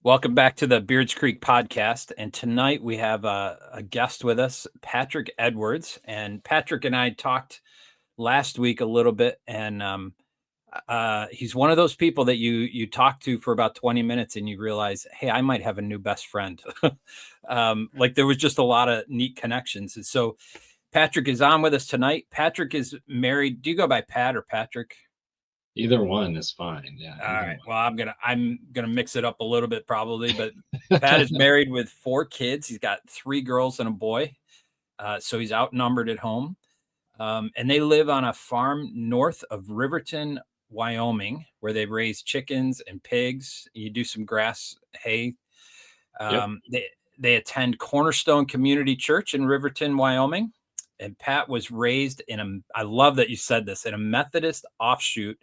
Welcome back to the Beards Creek podcast. And tonight we have a guest with us, Patrick Edwards. And Patrick and I talked last week a little bit, and he's one of those people that you talk to for about 20 minutes and you realize, hey, I might have a new best friend. Like there was just a lot of neat connections. And so Patrick is on with us tonight. Patrick is married. Do you go by Pat or Patrick? Either one is fine. Yeah, All either right. Well, I'm gonna mix it up a little bit probably, but Pat is one. married with 4 kids. He's got 3 girls and a boy, so he's outnumbered at home. And they live on a farm north of Riverton, Wyoming, where they raise chickens and pigs. You do some grass hay. Yep. They attend Cornerstone Community Church in Riverton, Wyoming. And Pat was raised in I love that you said this, in a Methodist offshoot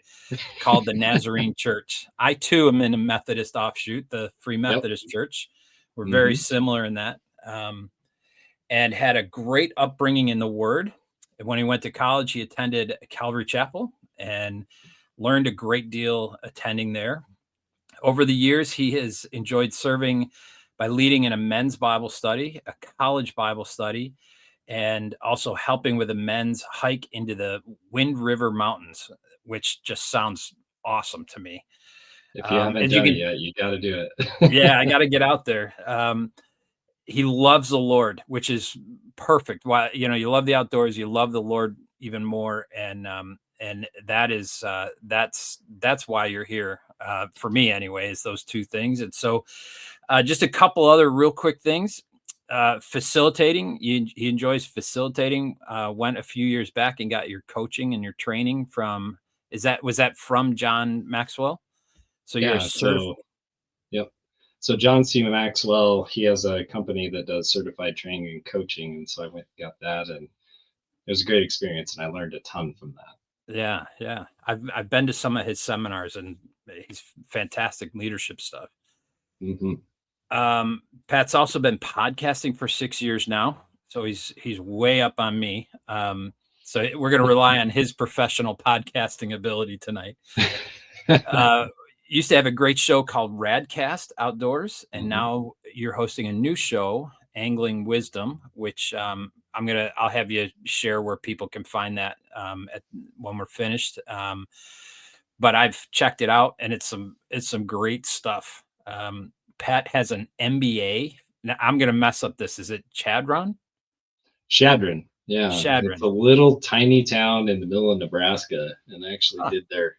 called the Nazarene Church. I too am in a Methodist offshoot, the Free Yep. Methodist Church. We're very Hmm. similar in that. And had a great upbringing in the Word. When he went to college, he attended Calvary Chapel and learned a great deal attending there. Over the years, he has enjoyed serving by leading in a men's Bible study, a college Bible study, and also helping with a men's hike into the Wind River Mountains, which just sounds awesome to me. If you haven't As you done it can, yet, you got to do yeah, I it. got to get out there. He loves the Lord, which is perfect. Why, you love the outdoors, you love the Lord even more, and that is that's why you're here. For me, anyways, those two things. And so, just a couple other real quick things. Facilitating, he enjoys facilitating. Went a few years back and got your coaching and your training from. Was that from John Maxwell? So you're a Yeah. certified. Yep. So John C. Maxwell, he has a company that does certified training and coaching, and so I went and got that, and it was a great experience, and I learned a ton from that. Yeah, yeah. I've been to some of his seminars, and he's fantastic leadership stuff. Hmm. Pat's also been podcasting for 6 years now, so he's way up on me. So we're going to rely on his professional podcasting ability tonight. Uh, Used to have a great show called Radcast Outdoors, and Hmm. now you're hosting a new show, Angling Wisdom, which I'll have you share where people can find that when we're finished. But I've checked it out, and it's some great stuff. Pat has an MBA. Now I'm gonna mess up this. Is it Chadron? Shadron. Yeah, it's a Shadron. little tiny town in the middle of Nebraska, and I actually Ah, did their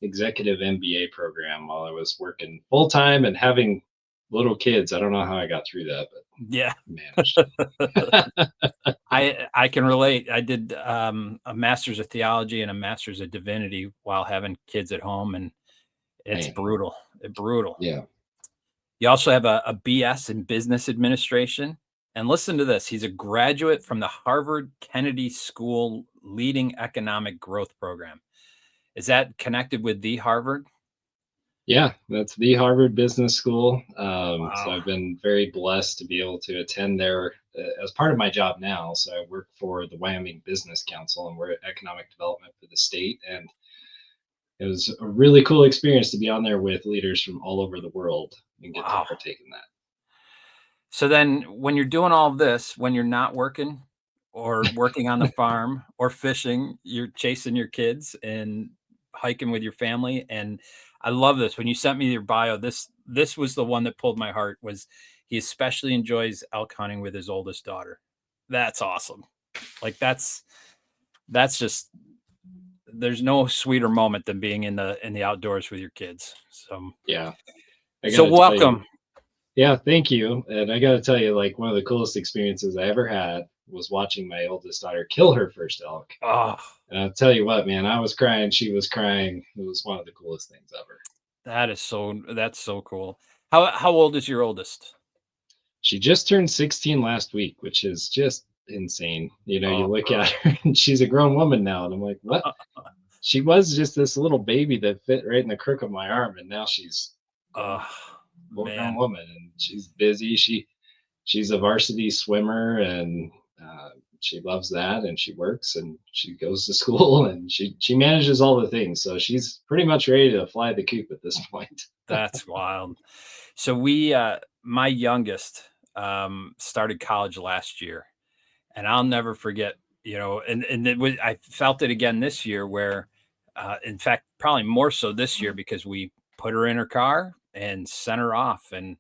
executive MBA program while I was working full time and having little kids. I don't know how I got through that, but yeah. managed. I can relate. I did a master's of theology and a master's of divinity while having kids at home, and it's Man, brutal. Brutal. yeah. You also have a BS in business administration. And listen to this. He's a graduate from the Harvard Kennedy School Leading Economic Growth Program. Is that connected with the Harvard? Yeah, that's the Harvard Business School. So Wow. I've been very blessed to be able to attend there as part of my job now. So I work for the Wyoming Business Council, and we're at economic development for the state. And it was a really cool experience to be on there with leaders from all over the world and get to Wow. partake in that. So then when you're doing all this, when you're not working or working on the farm or fishing, you're chasing your kids and hiking with your family. And I love this. When you sent me your bio, this was the one that pulled my heart. Was he especially enjoys elk hunting with his oldest daughter. That's awesome. Like that's just, there's no sweeter moment than being in the outdoors with your kids. Yeah, I got So to tell you. welcome. Yeah, thank you. And I got to tell you, like, one of the coolest experiences I ever had was watching my oldest daughter kill her first elk. Oh, And I'll tell you what, man, I was crying, she was crying. It was one of the coolest things ever. that's so cool. How old is your oldest? She just turned 16 last week, which is just insane. You know, you Oh, look at her and she's a grown woman now. And I'm like, what? She was just this little baby that fit right in the crook of my arm. And now she's grown, oh, full grown man. woman, and she's busy. She's a varsity swimmer, and she loves that, and she works and she goes to school and she manages all the things. So she's pretty much ready to fly the coop at this point. That's wild. So my youngest, started college last year, and I'll never forget, I felt it again this year where, in fact, probably more so this year because we put her in her car and sent her off and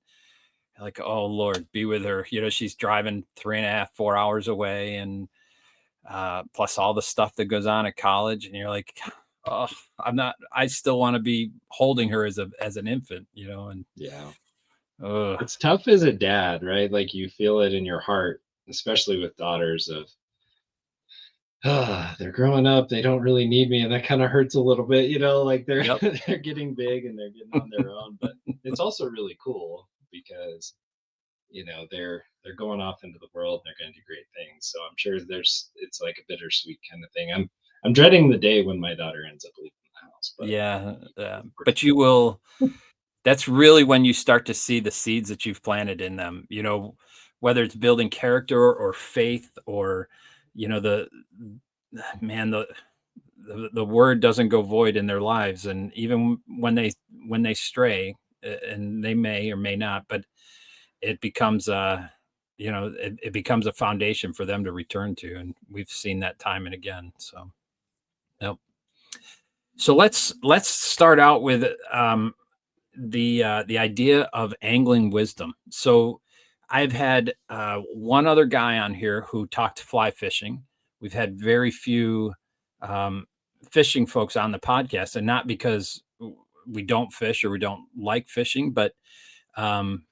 like, oh Lord, be with her. She's driving 3.5, 4 hours away and, plus all the stuff that goes on at college. And you're like, oh, I still want to be holding her as an infant, and, Yeah. uh, It's tough as a dad, right? Like you feel it in your heart, especially with daughters of, they're growing up, they don't really need me, and that kind of hurts a little bit, like they're yep. they're getting big and they're getting on their own. But it's also really cool because they're going off into the world and they're going to do great things. So I'm sure it's like a bittersweet kind of thing. I'm dreading the day when my daughter ends up leaving the house, but Yeah. But you will, that's really when you start to see the seeds that you've planted in them, whether it's building character or faith or, the man, the word doesn't go void in their lives. And even when they stray, and they may or may not, but it becomes it becomes a foundation for them to return to. And we've seen that time and again. So, yep. So let's start out with, the idea of angling wisdom. So I've had, one other guy on here who talked fly fishing. We've had very few, um, fishing folks on the podcast, and not because we don't fish or we don't like fishing, but, um,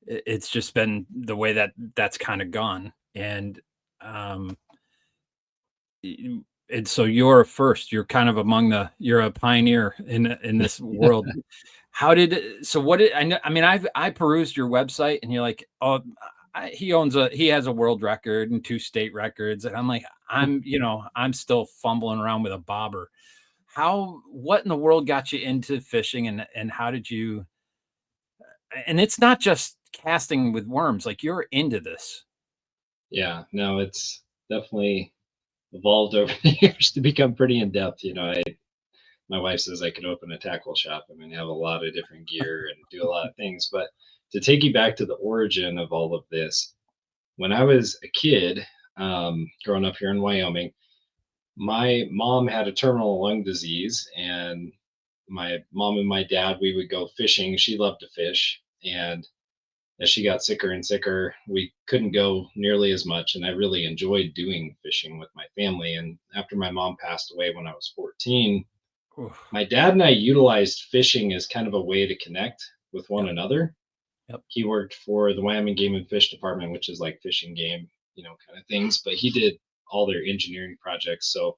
it's just been the way that's kind of gone. And, um, and so you're a first. You're kind of you're a pioneer in this world. How did so what did I know? I mean, I perused your website and you're like, oh, he has a world record and 2 state records. And I'm like, I'm still fumbling around with a bobber. What in the world got you into fishing, and how did you, and it's not just casting with worms, like you're into this. yeah, no, it's definitely evolved over the years to become pretty in depth. My wife says I could open a tackle shop. I mean, I have a lot of different gear and do a lot of things. But to take you back to the origin of all of this, when I was a kid, growing up here in Wyoming, my mom had a terminal lung disease, and my mom and my dad, we would go fishing. She loved to fish, and as she got sicker and sicker, we couldn't go nearly as much. And I really enjoyed doing fishing with my family. And after my mom passed away when I was 14, Oof. my dad and I utilized fishing as kind of a way to connect with one Yep. another. Yep. He worked for the Wyoming Game and Fish Department, which is like fish and game, kind of things, but he did all their engineering projects. So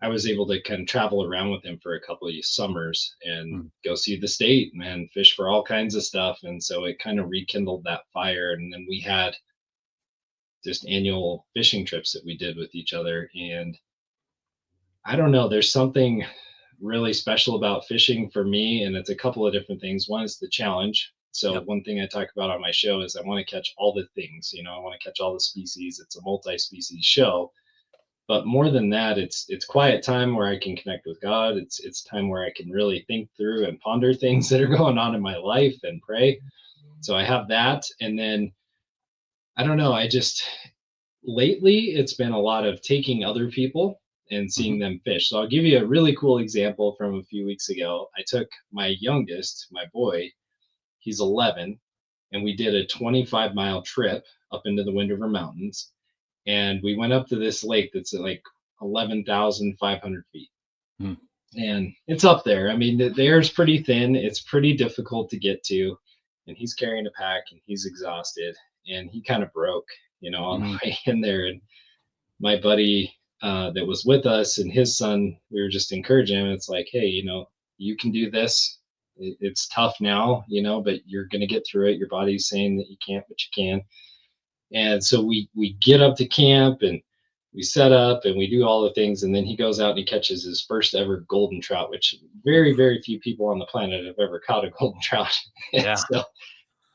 I was able to kind of travel around with him for a couple of summers and Mm. go see the state and fish for all kinds of stuff. And so it kind of rekindled that fire. And then we had just annual fishing trips that we did with each other. And I don't know, there's something really special about fishing for me. And it's a couple of different things. One is the challenge. So Yep. one thing I talk about on my show is I want to catch all the things, I want to catch all the species. It's a multi-species show. But more than that, it's quiet time where I can connect with God. It's time where I can really think through and ponder things that are going on in my life and pray. So I have that. And then I don't know, I just lately it's been a lot of taking other people and Mhm. seeing them fish. So I'll give you a really cool example from a few weeks ago. I took my youngest, my boy, he's 11, and we did a 25-mile trip up into the Wind River Mountains. And we went up to this lake that's at like 11,500 feet. Mm. And it's up there. I mean, the air's pretty thin. It's pretty difficult to get to. And he's carrying a pack and he's exhausted. And he kind of broke, on the Mhm. way in there. And my buddy that was with us and his son, we were just encouraging him. It's like, hey, you can do this. It's tough now, but you're going to get through it. Your body's saying that you can't, but you can. And so we get up to camp and we set up and we do all the things. And then he goes out and he catches his first ever golden trout, which very, Oof. very few people on the planet have ever caught a golden trout. And Yeah. so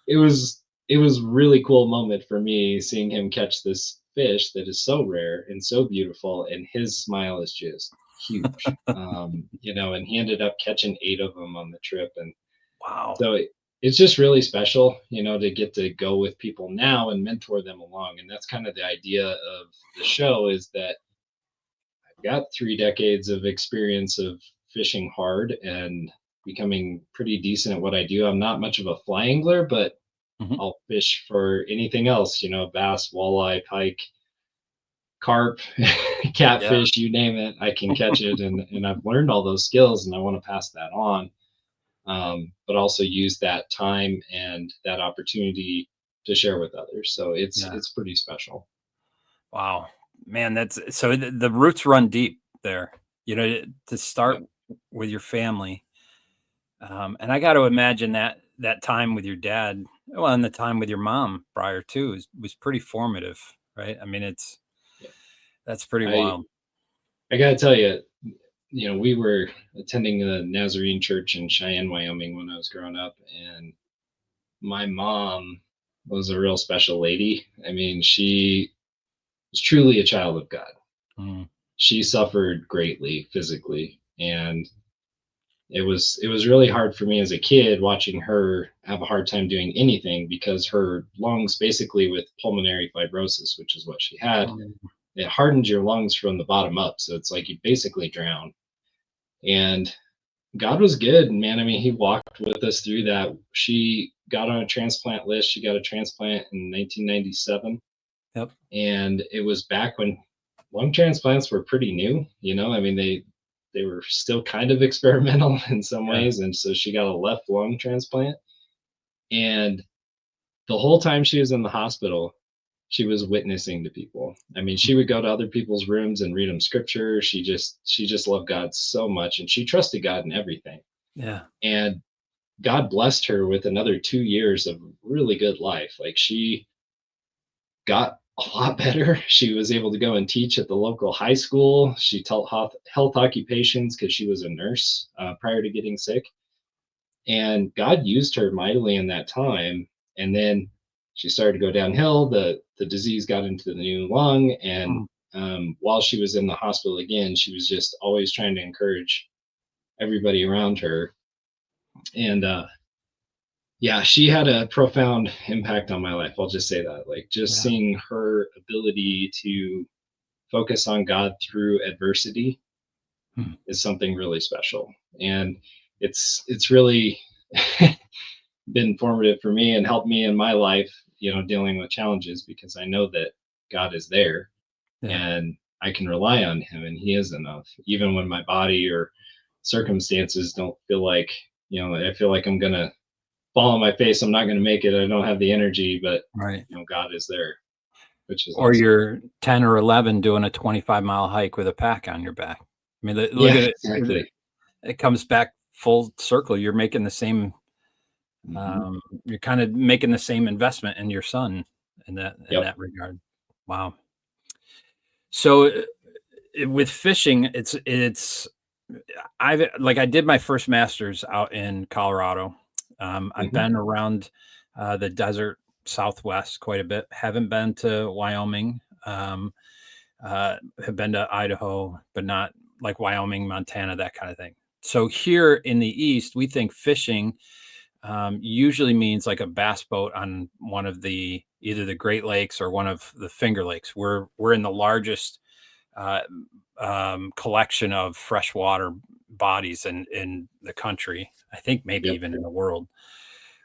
it was really cool moment for me seeing him catch this fish that is so rare and so beautiful, and his smile is just huge. And he ended up catching 8 of them on the trip, and Wow. so it's just really special, to get to go with people now and mentor them along. And that's kind of the idea of the show, is that I've got 3 decades of experience of fishing hard and becoming pretty decent at what I do. I'm not much of a fly angler, but Mhm. I'll fish for anything else, bass, walleye, pike, carp, Yeah. catfish, you name it, I can catch it. And I've learned all those skills, and I want to pass that on, but also use that time and that opportunity to share with others. So it's Yeah. it's pretty special. Wow. Man, that's so the roots run deep there, to start Yep. with your family. And I got to imagine that time with your dad, well, and the time with your mom prior to was pretty formative, right? I mean, Yeah. that's pretty I wild. I gotta tell you, we were attending the Nazarene church in Cheyenne, Wyoming when I was growing up, and my mom was a real special lady. I mean, she was truly a child of God. Mm, She suffered greatly physically, and it was really hard for me as a kid watching her have a hard time doing anything, because her lungs, basically with pulmonary fibrosis, which is what she had, mm, it hardened your lungs from the bottom up, so it's like you basically drown. And God was good, man. I mean, he walked with us through that. She got on a transplant list. She got a transplant in 1997, yep. and it was back when lung transplants were pretty new. I mean, they were still kind of experimental in some Yeah. ways, and so she got a left lung transplant. And the whole time she was in the hospital, she was witnessing to people. I mean, Mm, she would go to other people's rooms and read them scripture. She just loved God so much, and she trusted God in everything. yeah. And God blessed her with another 2 years of really good life. Like, she got a lot better. She was able to go and teach at the local high school. She taught health occupations because she was a nurse prior to getting sick. And God used her mightily in that time. And then she started to go downhill. The disease got into the new lung. And Mm, while she was in the hospital again, she was just always trying to encourage everybody around her. And yeah, she had a profound impact on my life. I'll just say that. Like, just yeah. seeing her ability to focus on God through adversity Mm, is something really special. And it's really been formative for me and helped me in my life, dealing with challenges, because I know that God is there, yeah. and I can rely on him, and he is enough. Even when my body or circumstances don't feel like, I feel like I'm gonna fall on my face, I'm not gonna make it, I don't have the energy, but Right. God is there, which is Or awesome. you're 10 or 11 doing a 25-mile hike with a pack on your back. I mean, look Yeah, at it. exactly. It comes back full circle. You're making the same. Hmm. You're kind of making the same investment in your son in Yep. that regard. Wow. So with fishing, it's I did my first masters out in Colorado. I've Hmm. been around the desert Southwest quite a bit. Haven't been to Wyoming. Have been to Idaho, but not like Wyoming, Montana, that kind of thing. So here in the East, we think fishing usually means like a bass boat on one of the either the Great Lakes or one of the Finger Lakes. We're in the largest uh, collection of freshwater bodies in the country. I think maybe Yep. even in the world.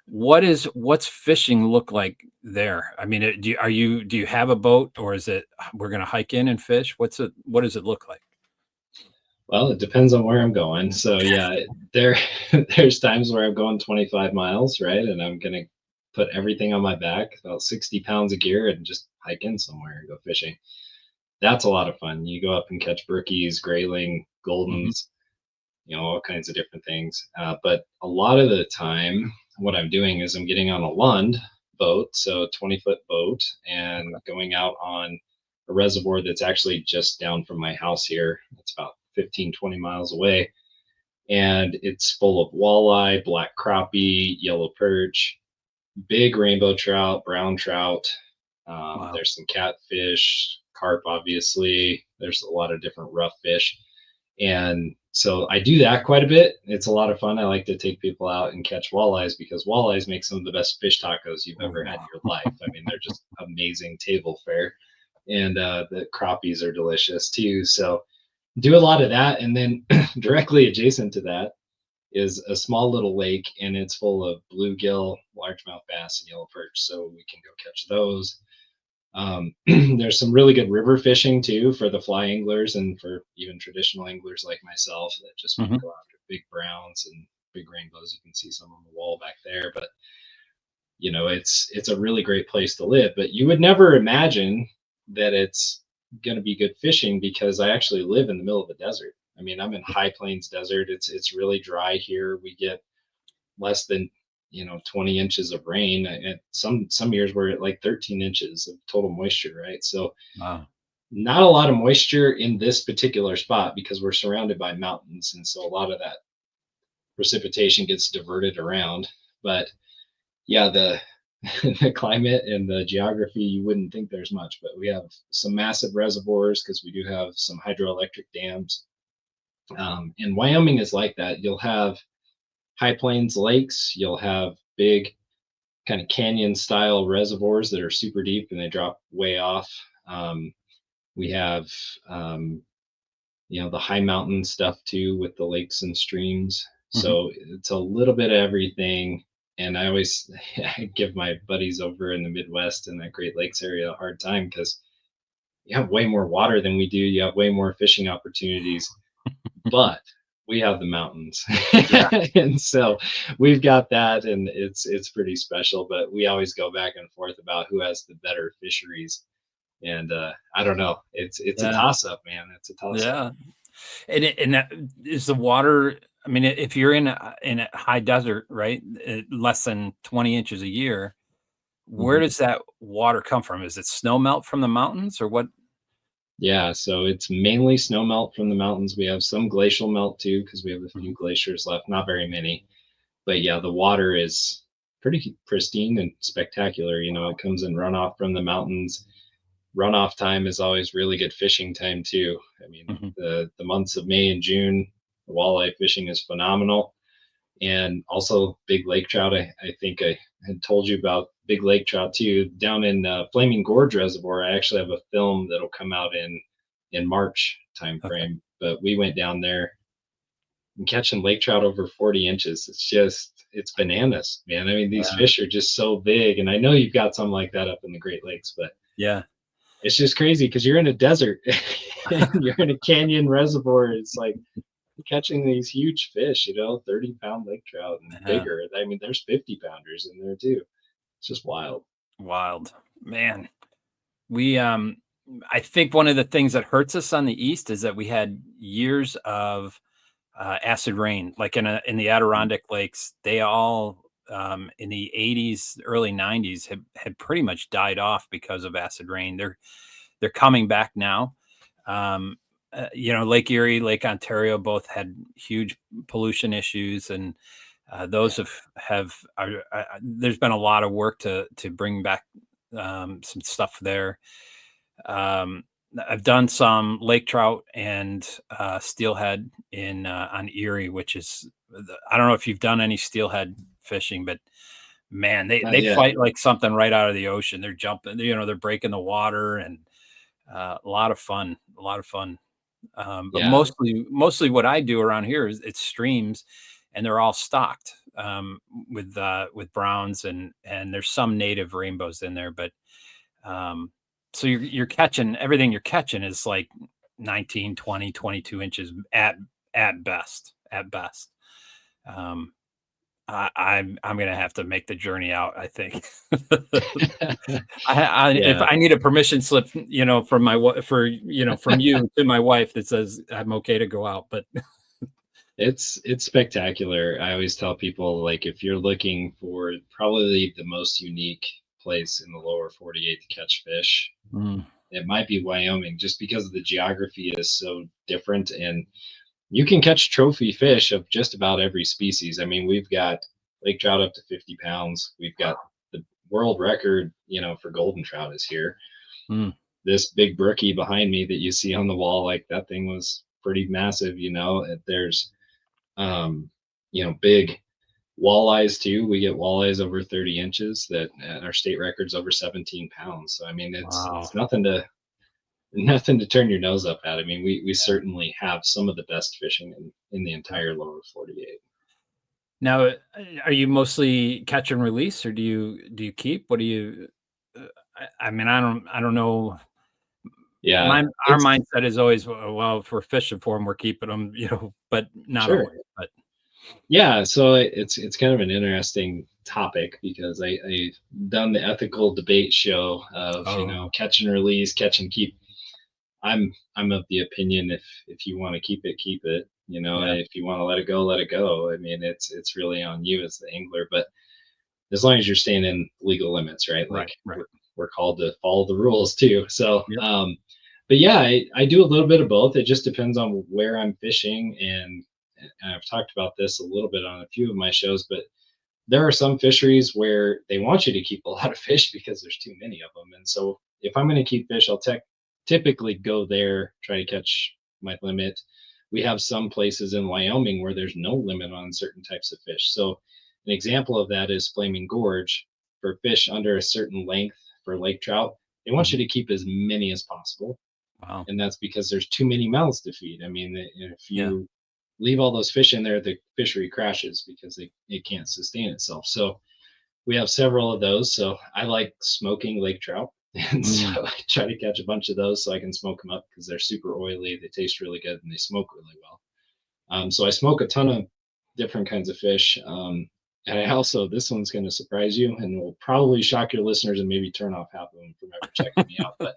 What's fishing look like there? I mean, do you have a boat, or is it we're going to hike in and fish? What does it look like? Well, it depends on where I'm going. So yeah, there there's times where I'm going 25 miles, right? And I'm gonna put everything on my back, about 60 pounds of gear, and just hike in somewhere and go fishing. That's a lot of fun. You go up and catch brookies, grayling, Mhm. goldens, all kinds of different things. But a lot of the time, what I'm doing is I'm getting on a Lund boat, so a 20-foot boat, and going out on a reservoir that's actually just down from my house here. It's about 15, 20 miles away. And it's full of walleye, black crappie, yellow perch, big rainbow trout, brown trout. Wow. There's some catfish, carp, obviously. There's a lot of different rough fish. And so I do that quite a bit. It's a lot of fun. I like to take people out and catch walleyes because walleyes make some of the best fish tacos you've ever had in your life. I mean, they're just amazing table fare. And the crappies are delicious too. So do a lot of that. And then directly adjacent to that is a small little lake, and it's full of bluegill, largemouth bass, and yellow perch. So we can go catch those. There's some really good river fishing too for the fly anglers and for even traditional anglers like myself that just want to Mhm. go after big browns and big rainbows. You can see some on the wall back there, but it's a really great place to live. But you would never imagine that it's going to be good fishing because I actually live in the middle of the desert. I mean, I'm in high plains desert. It's really dry here. We get less than 20 inches of rain, and some years we're at like 13 inches of total moisture, right? So Wow. not a lot of moisture in this particular spot because we're surrounded by mountains, and so a lot of that precipitation gets diverted around. But yeah, the the climate and the geography, you wouldn't think there's much, but we have some massive reservoirs because we do have some hydroelectric dams. And Wyoming is like that. You'll have high plains lakes, you'll have big kind of canyon style reservoirs that are super deep and they drop way off. We have, um, the high mountain stuff too with the lakes and streams. Mhm. So it's a little bit of everything. And I always I give my buddies over in the Midwest and that Great Lakes area a hard time because you have way more water than we do. You have way more fishing opportunities, but we have the mountains. Yeah. And so we've got that, and it's pretty special, but we always go back and forth about who has the better fisheries. And I don't know, it's a Yeah. toss up, man. It's a toss up. Yeah. And that is the water. I mean, if you're in a high desert, right, less than 20 inches a year, where Mhm. does that water come from? Is it snow melt from the mountains or what? Yeah, so it's mainly snow melt from the mountains. We have some glacial melt too because we have a few Mhm. glaciers left, not very many. But yeah, the water is pretty pristine and spectacular. It comes in runoff from the mountains. Runoff time is always really good fishing time too. I mean, Mhm. the months of May and June, the walleye fishing is phenomenal, and also big lake trout. I think I had told you about big lake trout too. Down in Flaming Gorge Reservoir, I actually have a film that'll come out in March Okay. timeframe. But we went down there and catching lake trout over 40 inches. It's bananas, man. I mean, these Yeah. fish are just so big, and I know you've got some like that up in the Great Lakes, but Yeah. it's just crazy because you're in a desert and you're in a canyon reservoir. It's like catching these huge fish, 30-pound lake trout and Yeah. bigger. I mean, there's 50-pounders in there too. It's just wild. Wild. Man. We, I think one of the things that hurts us on the East is that we had years of acid rain, like in the Mm. Adirondack lakes. They all in the 80s, early 90s had pretty much died off because of acid rain. They're coming back now. Um, Lake Erie, Lake Ontario both had huge pollution issues, and those Yeah. have there's been a lot of work to bring back some stuff there. um, I've done some lake trout and steelhead in on Erie, which is I don't know if you've done any steelhead fishing, but man, Not they yet. fight like something right out of the ocean. They're jumping, they're breaking the water, and a lot of fun, a lot of fun. But Yeah. mostly what I do around here is it's streams, and they're all stocked with browns, and there's some native rainbows in there, but um, so you're catching everything you're catching is like 19, 20, 22 inches at best, at best. Um, I'm gonna have to make the journey out, I think. If Yeah. I need a permission slip, from from you to my wife that says I'm okay to go out, but It's spectacular. I always tell people, like, if you're looking for probably the most unique place in the lower 48 to catch fish, Mm, it might be Wyoming just because the geography is so different, and you can catch trophy fish of just about every species. I mean, we've got lake trout up to 50 pounds. We've got wow. the world record, for golden trout is here. Mm. This big brookie behind me that you see on the wall, like that thing was pretty massive. There's, um, big walleyes too. We get walleyes over 30 inches that our state record's over 17 pounds. So I mean, Wow. it's nothing to turn your nose up at. I mean, we certainly have some of the best fishing in the entire lower 48. Now, are you mostly catch and release, or do you keep? What do you? I mean, I don't know. Yeah, Our it's mindset is always, well, if we're fishing for them, we're keeping them, but not sure. always. But Yeah, so it's kind of an interesting topic because I've done the ethical debate show of oh, catch and release, catch and keep. I'm of the opinion if you want to keep it. yeah, If you want to let it go, let it go. I mean, it's really on you as the angler, but as long as you're staying in legal limits, right? Like right, right. we're called to follow the rules too. So, Yep. but yeah, I do a little bit of both. It just depends on where I'm fishing, and I've talked about this a little bit on a few of my shows, but there are some fisheries where they want you to keep a lot of fish because there's too many of them. And so if I'm going to keep fish, I'll typically go there, try to catch my limit. We have some places in Wyoming where there's no limit on certain types of fish. So an example of that is Flaming Gorge. For fish under a certain length for lake trout, they want Mhm. you to keep as many as possible. Wow. And that's because there's too many mouths to feed. I mean, if Yeah. you leave all those fish in there, the fishery crashes because it can't sustain itself. So we have several of those. So I like smoking lake trout. And so Mm. I try to catch a bunch of those so I can smoke them up because they're super oily. They taste really good and they smoke really well. So I smoke a ton of different kinds of fish. And I also, this one's going to surprise you and will probably shock your listeners and maybe turn off half of them from ever checking me out. But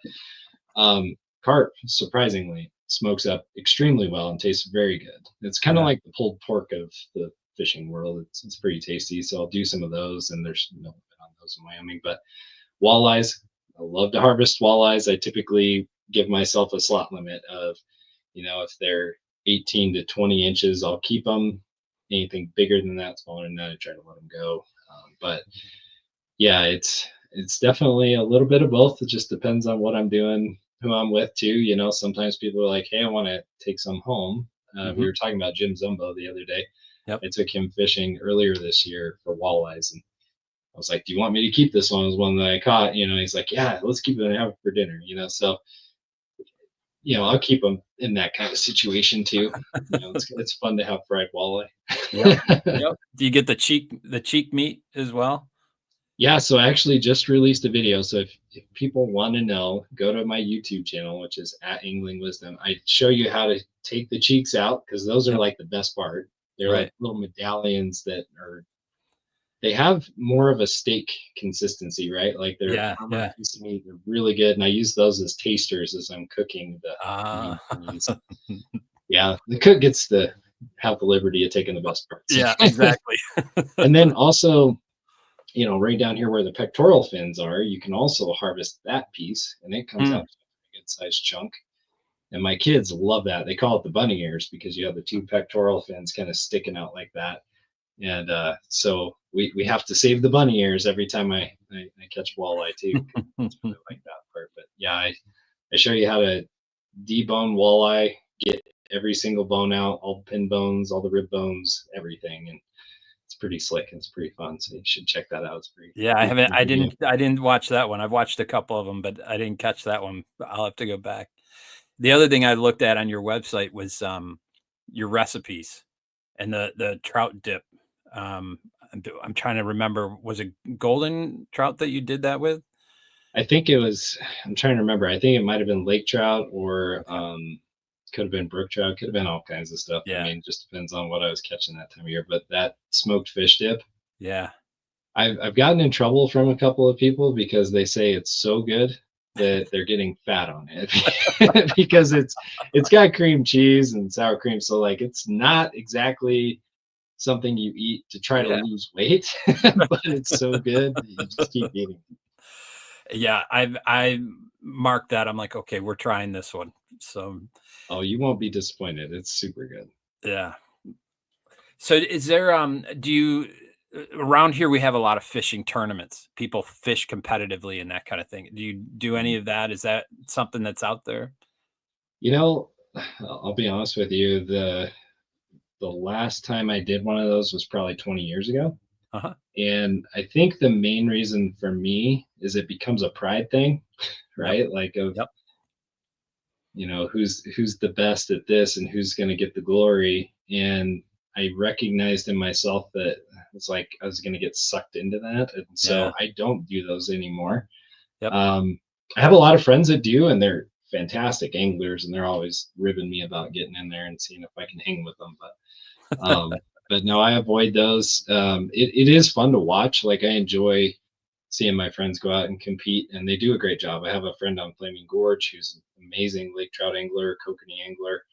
carp, surprisingly, smokes up extremely well and tastes very good. It's kind of Yeah. like the pulled pork of the fishing world. It's pretty tasty. So I'll do some of those, and there's no limit on those in Wyoming. But walleyes, I love to harvest walleyes. I typically give myself a slot limit of, if they're 18 to 20 inches, I'll keep them. Anything bigger than that, smaller than that, I try to let them go. But yeah, it's definitely a little bit of both. It just depends on what I'm doing, who I'm with too. Sometimes people are like, "Hey, I want to take some home." We Mhm. were talking about Jim Zumbo the other day. Yep. I took him fishing earlier this year for walleyes, and I was like, "Do you want me to keep this one?" It was one that I caught. He's like, "Yeah, let's keep it and have it for dinner." So I'll keep them in that kind of situation too. It's fun to have fried walleye. Yep. Yep. Do you get the cheek meat as well? Yeah, so I actually just released a video. So if people want to know, go to my YouTube channel, which is at Angling Wisdom. I show you how to take the cheeks out because those are Yep. like the best part. They're like Right. little medallions they have more of a steak consistency, right? Like they're a Yeah. firmer Yeah. piece of meat. They're really good. And I use those as tasters as I'm cooking the meat. Ah. Yeah, the cook gets to have the liberty of taking the best parts. Yeah, exactly. And then also, right down here where the pectoral fins are, you can also harvest that piece and it comes Mm. out to a good sized chunk. And my kids love that. They call it the bunny ears because you have the two pectoral fins kind of sticking out like that. And so we have to save the bunny ears every time I catch walleye too. It's really like that part. But yeah, I show you how to debone walleye, get every single bone out, all the pin bones, all the rib bones, everything. And it's pretty slick and it's pretty fun. So you should check that out. It's Yeah, pretty cool video. I didn't watch that one. I've watched a couple of them, but I didn't catch that one. I'll have to go back. The other thing I looked at on your website was, your recipes and the trout dip. Um, I'm trying to remember, was it golden trout that you did that with? I think it was. I'm trying to remember. I think it might have been lake trout or Okay. could have been brook trout. Could have been all kinds of stuff. I Yeah. mean, just depends on what I was catching that time of year. But that smoked fish dip, Yeah. I've gotten in trouble from a couple of people because they say it's so good that they're getting fat on it because it's got cream cheese and sour cream. So like it's not exactly something you eat to try to Yeah. lose weight, but it's so good that you just keep eating. Yeah, I marked that. I'm like, "Okay, we're trying this one." So, Oh, you won't be disappointed. It's super good. yeah. So is there, do you around here we have a lot of fishing tournaments. People fish competitively and that kind of thing. Do you do any Mhm. of that? Is that something that's out there? You know, I'll be honest with you, the last time I did one of those was probably 20 years ago. Uh-huh. And I think the main reason for me is it becomes a pride thing, Yep. right? Like of, Yep. who's the best at this and who's going to get the glory. And I recognized in myself that it's like I was going to get sucked into that. And so Yeah. I don't do those anymore. Yep. Um, I have a lot of friends that do, and they're fantastic anglers, and they're always ribbing me about getting in there and seeing if I can hang with them. But no, I avoid those. It is fun to watch. Like I enjoy seeing my friends go out and compete, and they do a great job. I have a friend on Flaming Gorge who's an amazing lake trout angler, kokanee angler.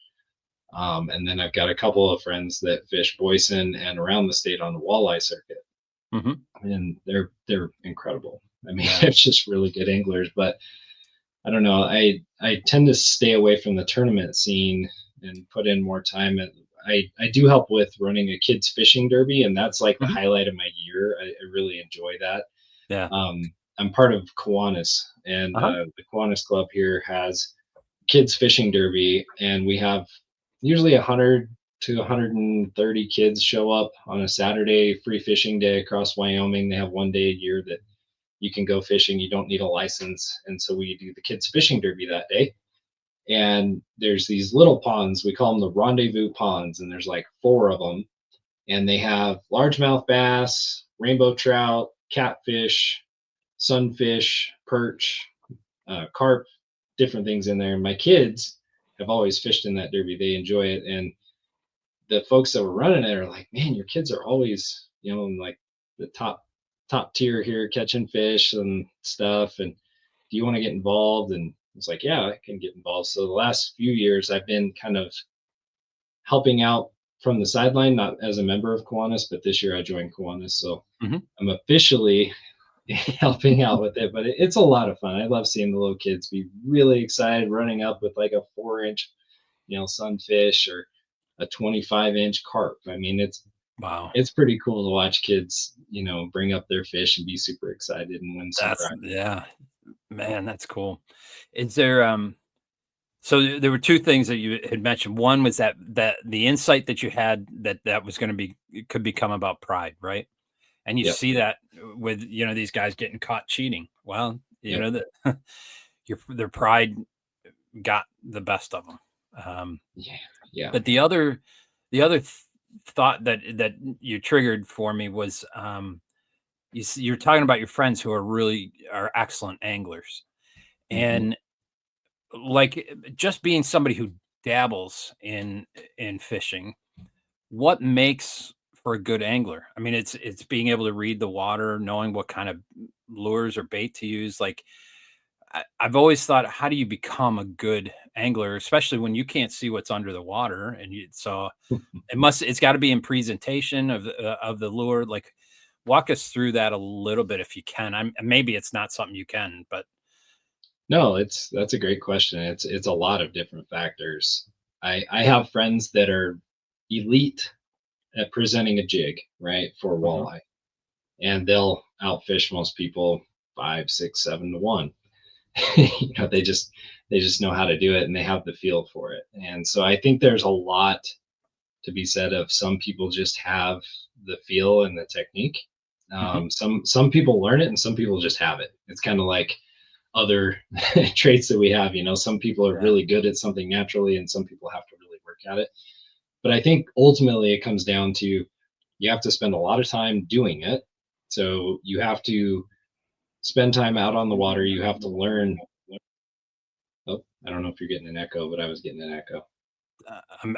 And then I've got a couple of friends that fish Boysen and around the state on the walleye circuit, Hmm. and they're incredible. I mean, Yeah. they're just really good anglers. But I don't know. I tend to stay away from the tournament scene and put in more time. I do help with running a kids fishing derby, and that's like the Hmm. highlight of my year. I really enjoy that. Yeah. I'm part of Kiwanis, and Uh-huh. the Kiwanis Club here has kids fishing derby, and we have usually 100 to 130 kids show up on a Saturday free fishing day across Wyoming. They have one day a year that you can go fishing. You don't need a license, and so we do the kids fishing derby that day. And there's these little ponds. We call them the rendezvous ponds, and there's like four of them, and they have largemouth bass, rainbow trout, catfish, sunfish, perch, carp, different things in there. And my kids have always fished in that derby. They enjoy it. And the folks that were running it are like, man, your kids are always, in like the top tier here catching fish and stuff. And do you want to get involved? And it's like, yeah, I can get involved. So the last few years I've been kind of helping out from the sideline, not as a member of Kiwanis, but this year I joined Kiwanis. So Hmm. I'm officially helping out with it, but it's a lot of fun. I love seeing the little kids be really excited running up with like a 4 inch, sunfish or a 25-inch carp. I mean, Wow. it's pretty cool to watch kids, bring up their fish and be super excited and win some That's prize. yeah, man, that's cool. Is there so there were two things that you had mentioned. One was that the insight that you had that was going to be it could become about pride, right? And you Yep. see that with these guys getting caught cheating. Well, Yep. that their pride got the best of them. Yeah. Yeah. But the other thought that you triggered for me was you're talking about your friends who are excellent anglers, Hmm. and like just being somebody who dabbles in fishing, what makes for a good angler? I mean, it's being able to read the water, knowing what kind of lures or bait to use. Like I've always thought, how do you become a good angler, especially when you can't see what's under the water? And so it's got to be in presentation of the lure. Like, walk us through that a little bit if you can. Maybe it's not something you can, but No, that's a great question. It's a lot of different factors. I have friends that are elite at presenting a jig, right, for Mhm. walleye, and they'll outfish most people 5, 6, 7 to 1. They just know how to do it, and they have the feel for it. And so I think there's a lot to be said of some people just have the feel and the technique. Mhm. Some people learn it, and some people just have it. It's kind of like other traits that we have. Some people are Yeah. really good at something naturally, and some people have to really work at it. But I think ultimately it comes down to you have to spend a lot of time doing it. So you have to spend time out on the water. You have to learn. Oh, I don't know if you're getting an echo, but I was getting an echo.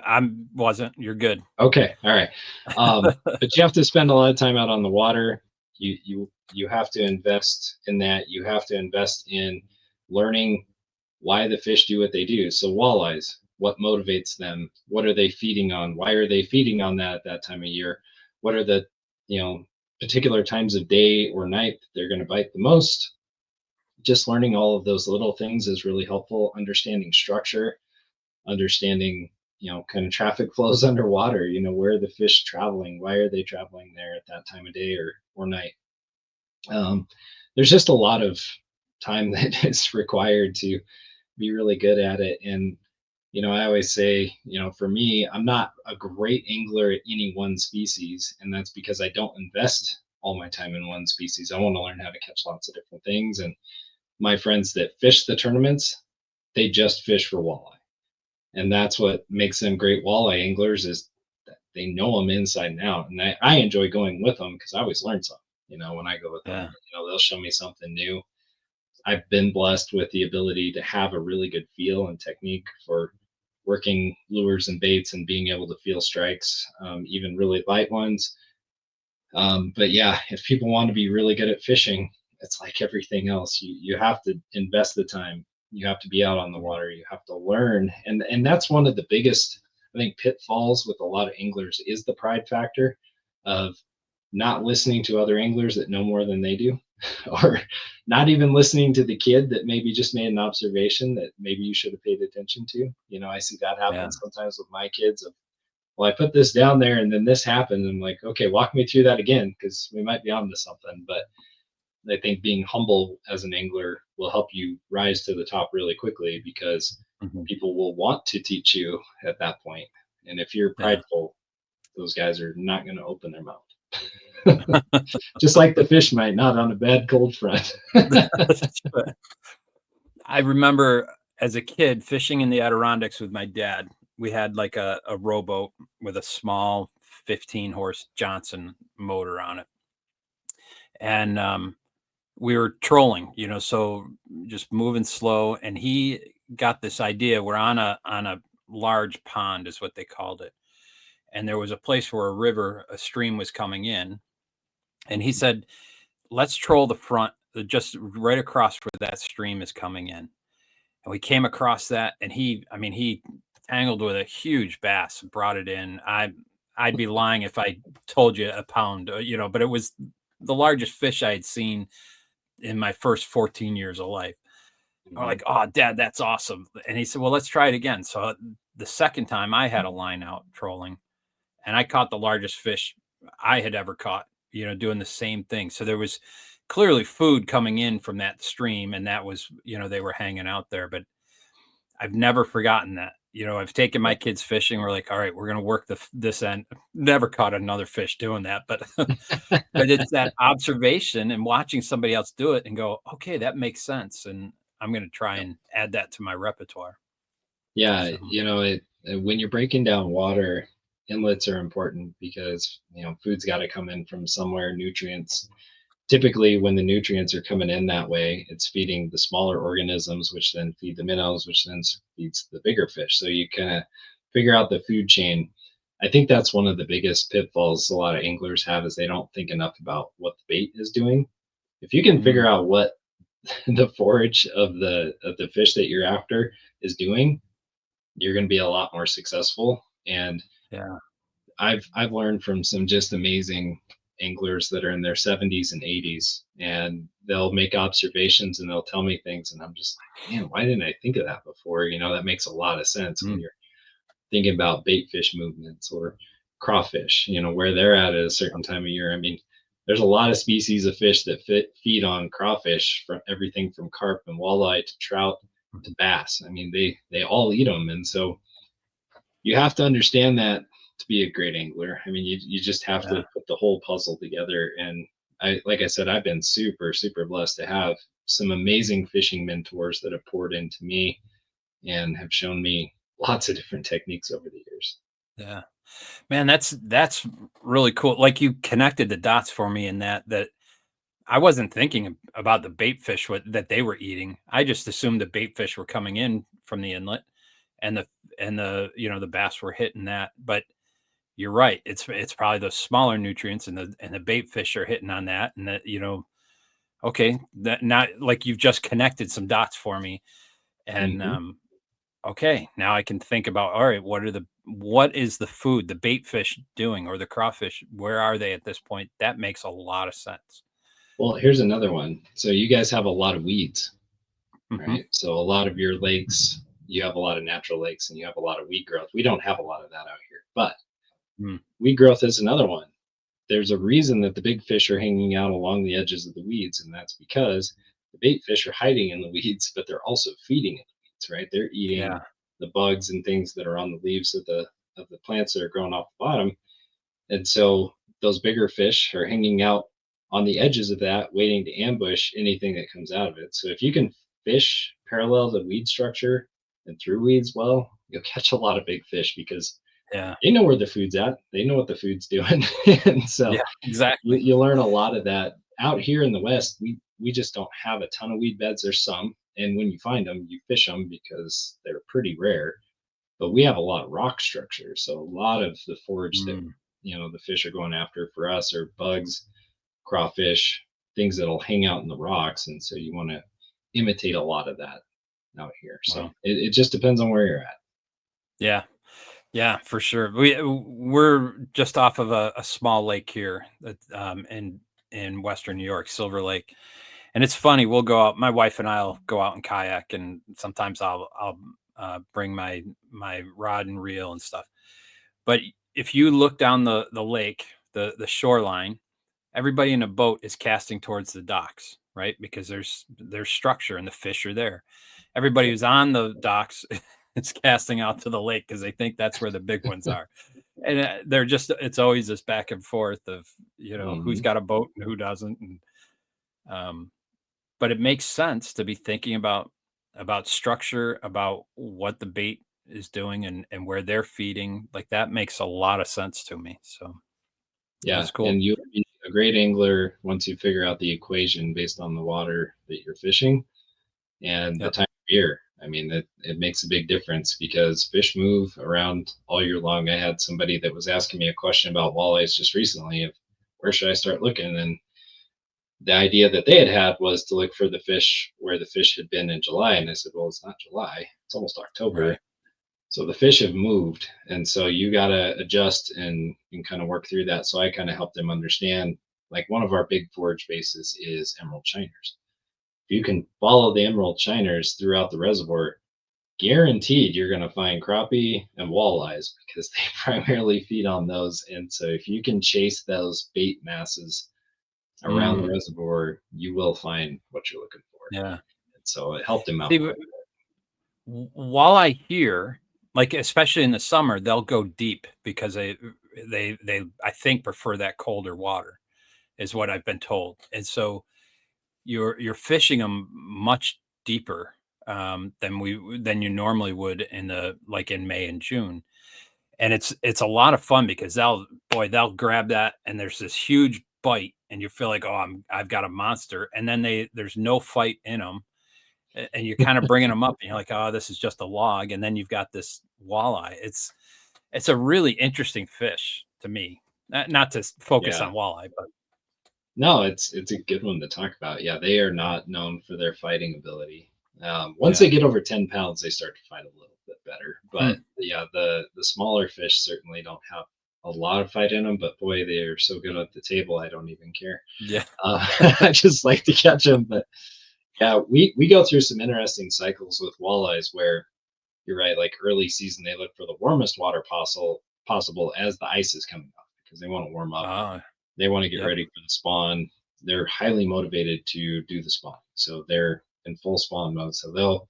I'm wasn't. You're good. Okay, all right. But you have to spend a lot of time out on the water. You have to invest in that. You have to invest in learning why the fish do what they do. So walleyes, what motivates them? What are they feeding on? Why are they feeding on that at that time of year? What are the you know particular times of day or night that they're going to bite the most? Just learning all of those little things is really helpful. Understanding structure, understanding kind of traffic flows underwater. Where are the fish traveling? Why are they traveling there at that time of day or night? Um, there's just a lot of time that is required to be really good at it. And I always say, for me, I'm not a great angler at any one species, and that's because I don't invest all my time in one species. I want to learn how to catch lots of different things. And my friends that fish the tournaments, they just fish for walleye. And that's what makes them great walleye anglers is that they know them inside and out. And I enjoy going with them because I always learn something, when I go with them. Yeah. They'll show me something new. I've been blessed with the ability to have a really good feel and technique for working lures and baits and being able to feel strikes, even really light ones. But yeah, if people want to be really good at fishing, it's like everything else. You have to invest the time. You have to be out on the water. You have to learn, and that's one of the biggest, I think, pitfalls with a lot of anglers is the pride factor of not listening to other anglers that know more than they do, or not even listening to the kid that maybe just made an observation that maybe you should have paid attention to. I see that happen Yeah. sometimes with my kids. Well, I put this down there and then this happened. I'm like, okay, walk me through that again because we might be onto something. But I think being humble as an angler will help you rise to the top really quickly because Mhm. people will want to teach you at that point. And if you're Yeah. prideful, those guys are not going to open their mouth. Just like the fish might not on a bad cold front. I remember as a kid fishing in the Adirondacks with my dad. We had like a rowboat with a small 15 horse Johnson motor on it. And we were trolling, so just moving slow. And he got this idea. We're on a large pond, is what they called it. And there was a place where a stream was coming in. And he said, let's troll the front, just right across where that stream is coming in. And we came across that, and he tangled with a huge bass, brought it in. I'd be lying if I told you a pound, but it was the largest fish I had seen in my first 14 years of life. I'm Mhm. like, oh, Dad, that's awesome. And he said, well, let's try it again. So the second time I had a line out trolling, and I caught the largest fish I had ever caught, doing the same thing. So there was clearly food coming in from that stream, and that was, they were hanging out there. But I've never forgotten that. I've taken my Yeah. kids fishing. We're like, all right, we're going to work this end. Never caught another fish doing that, but but it's that observation and watching somebody else do it and go, okay, that makes sense, and I'm going to try and add that to my repertoire. Yeah, So when you're breaking down water, inlets are important because food's got to come in from somewhere. Nutrients. Typically, when the nutrients are coming in that way, it's feeding the smaller organisms, which then feed the minnows, which then feeds the bigger fish. So you kind of figure out the food chain. I think that's one of the biggest pitfalls a lot of anglers have is they don't think enough about what the bait is doing. If you can figure mm, out what the forage of the fish that you're after is doing, you're going to be a lot more successful. And yeah, I've learned from some just amazing anglers that are in their 70s and 80s, and they'll make observations and they'll tell me things, and I'm just like, man, why didn't I think of that before? That makes a lot of sense when mm, you're thinking about bait fish movements or crawfish. Where they're at a certain time of year. I mean, there's a lot of species of fish that feed on crawfish, from everything from carp and walleye to trout to bass. I mean, they all eat them, and so you have to understand that to be a great angler. I mean, you just have yeah. to put the whole puzzle together. And like I said, I've been super, super blessed to have some amazing fishing mentors that have poured into me and have shown me lots of different techniques over the years. Yeah. Man, that's really cool. Like you connected the dots for me in that I wasn't thinking about the bait fish that they were eating. I just assumed the bait fish were coming in from the inlet and the bass were hitting that. But you're right. It's probably the smaller nutrients and the bait fish are hitting on that. And that, okay, that not like you've just connected some dots for me. And Hmm. okay, now I can think about, all right, what is the food the bait fish doing or the crawfish? Where are they at this point? That makes a lot of sense. Well, here's another one. So you guys have a lot of weeds, Hmm. right? So a lot of your lakes, you have a lot of natural lakes and you have a lot of weed growth. We don't have a lot of that out here, but Mm, weed growth is another one. There's a reason that the big fish are hanging out along the edges of the weeds, and that's because the bait fish are hiding in the weeds, but they're also feeding in the weeds, right? They're eating yeah. the bugs and things that are on the leaves of the plants that are growing off the bottom. And so those bigger fish are hanging out on the edges of that, waiting to ambush anything that comes out of it. So if you can fish parallel the weed structure and through weeds well, you'll catch a lot of big fish because Yeah. they know where the food's at. They know what the food's doing. And so Yeah. Exactly. you learn a lot of that out here in the West. We just don't have a ton of weed beds. There's some, and when you find them, you fish them because they're pretty rare. But we have a lot of rock structures, so a lot of the forage that Mm, the fish are going after for us are bugs, crawfish, things that'll hang out in the rocks, and so you want to imitate a lot of that out here. So wow. it just depends on where you're at. Yeah. Yeah, for sure. We're just off of a small lake here that in Western New York, Silver Lake. And it's funny, we'll go out, my wife and I'll go out and kayak, and sometimes I'll bring my rod and reel and stuff. But if you look down the lake, the shoreline, everybody in a boat is casting towards the docks, right? Because there's structure and the fish are there. Everybody who's on the docks is casting out to the lake because they think that's where the big ones are. And they're just it's always this back and forth of who's Mhm. got a boat and who doesn't. And um, but it makes sense to be thinking about structure, about what the bait is doing, and where they're feeding. Like that makes a lot of sense to me. So Yeah, that's cool. and you'll be a great angler once you figure out the equation based on the water that you're fishing and the Yep. time of year. I mean, it makes a big difference because fish move around all year long. I had somebody that was asking me a question about walleyes just recently of where should I start looking? And the idea that they had was to look for the fish where the fish had been in July. And I said, well, it's not July, it's almost October. Right. So the fish have moved. And so you got to adjust and kind of work through that. So I kind of helped them understand like one of our big forage bases is emerald shiners. If you can follow the emerald shiners throughout the reservoir, guaranteed you're going to find crappie and walleyes because they primarily feed on those. And so if you can chase those bait masses around the Mm, reservoir, you will find what you're looking for. yeah. And so it helped him out See, quite. while I hear, like, especially in the summer, they'll go deep because they I think prefer that colder water, is what I've been told. And so you're fishing them much deeper than you normally would in the like in May and June. And it's a lot of fun because they'll grab that and there's this huge bite and you feel like, oh, I've got a monster. And then there's no fight in them, and you're kind of bringing them up and you're like, oh, this is just a log, and then you've got this walleye. It's a really interesting fish to me. Not to focus Yeah. on walleye, but No, it's a good one to talk about. Yeah, they are not known for their fighting ability. Once yeah. they get over 10 pounds, they start to fight a little bit better. But Hmm. yeah, the smaller fish certainly don't have a lot of fight in them. But boy, they are so good at the table. I don't even care. Yeah. I just like to catch them. But yeah, we go through some interesting cycles with walleyes where you're right. Like early season, they look for the warmest water possible as the ice is coming up because they want to warm up. uh, They want to get yep. ready for the spawn. They're highly motivated to do the spawn. So they're in full spawn mode. So they'll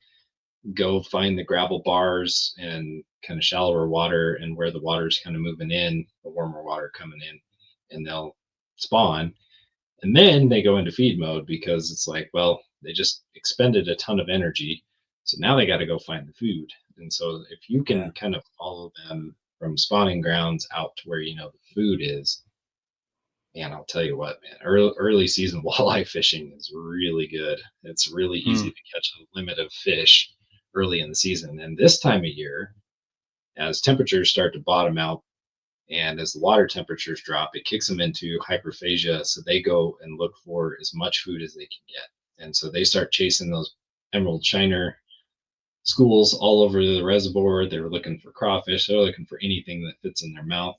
go find the gravel bars and kind of shallower water and where the water's kind of moving in, the warmer water coming in, and they'll spawn. And then they go into feed mode because it's like, well, they just expended a ton of energy. So now they got to go find the food. And so if you Yeah. can kind of follow them from spawning grounds out to where you know the food is, man, I'll tell you what, man, early season walleye fishing is really good. It's really Hmm. easy to catch a limit of fish early in the season. And this time of year, as temperatures start to bottom out and as the water temperatures drop, it kicks them into hyperphagia. So they go and look for as much food as they can get. And so they start chasing those emerald shiner schools all over the reservoir. They're looking for crawfish. They're looking for anything that fits in their mouth,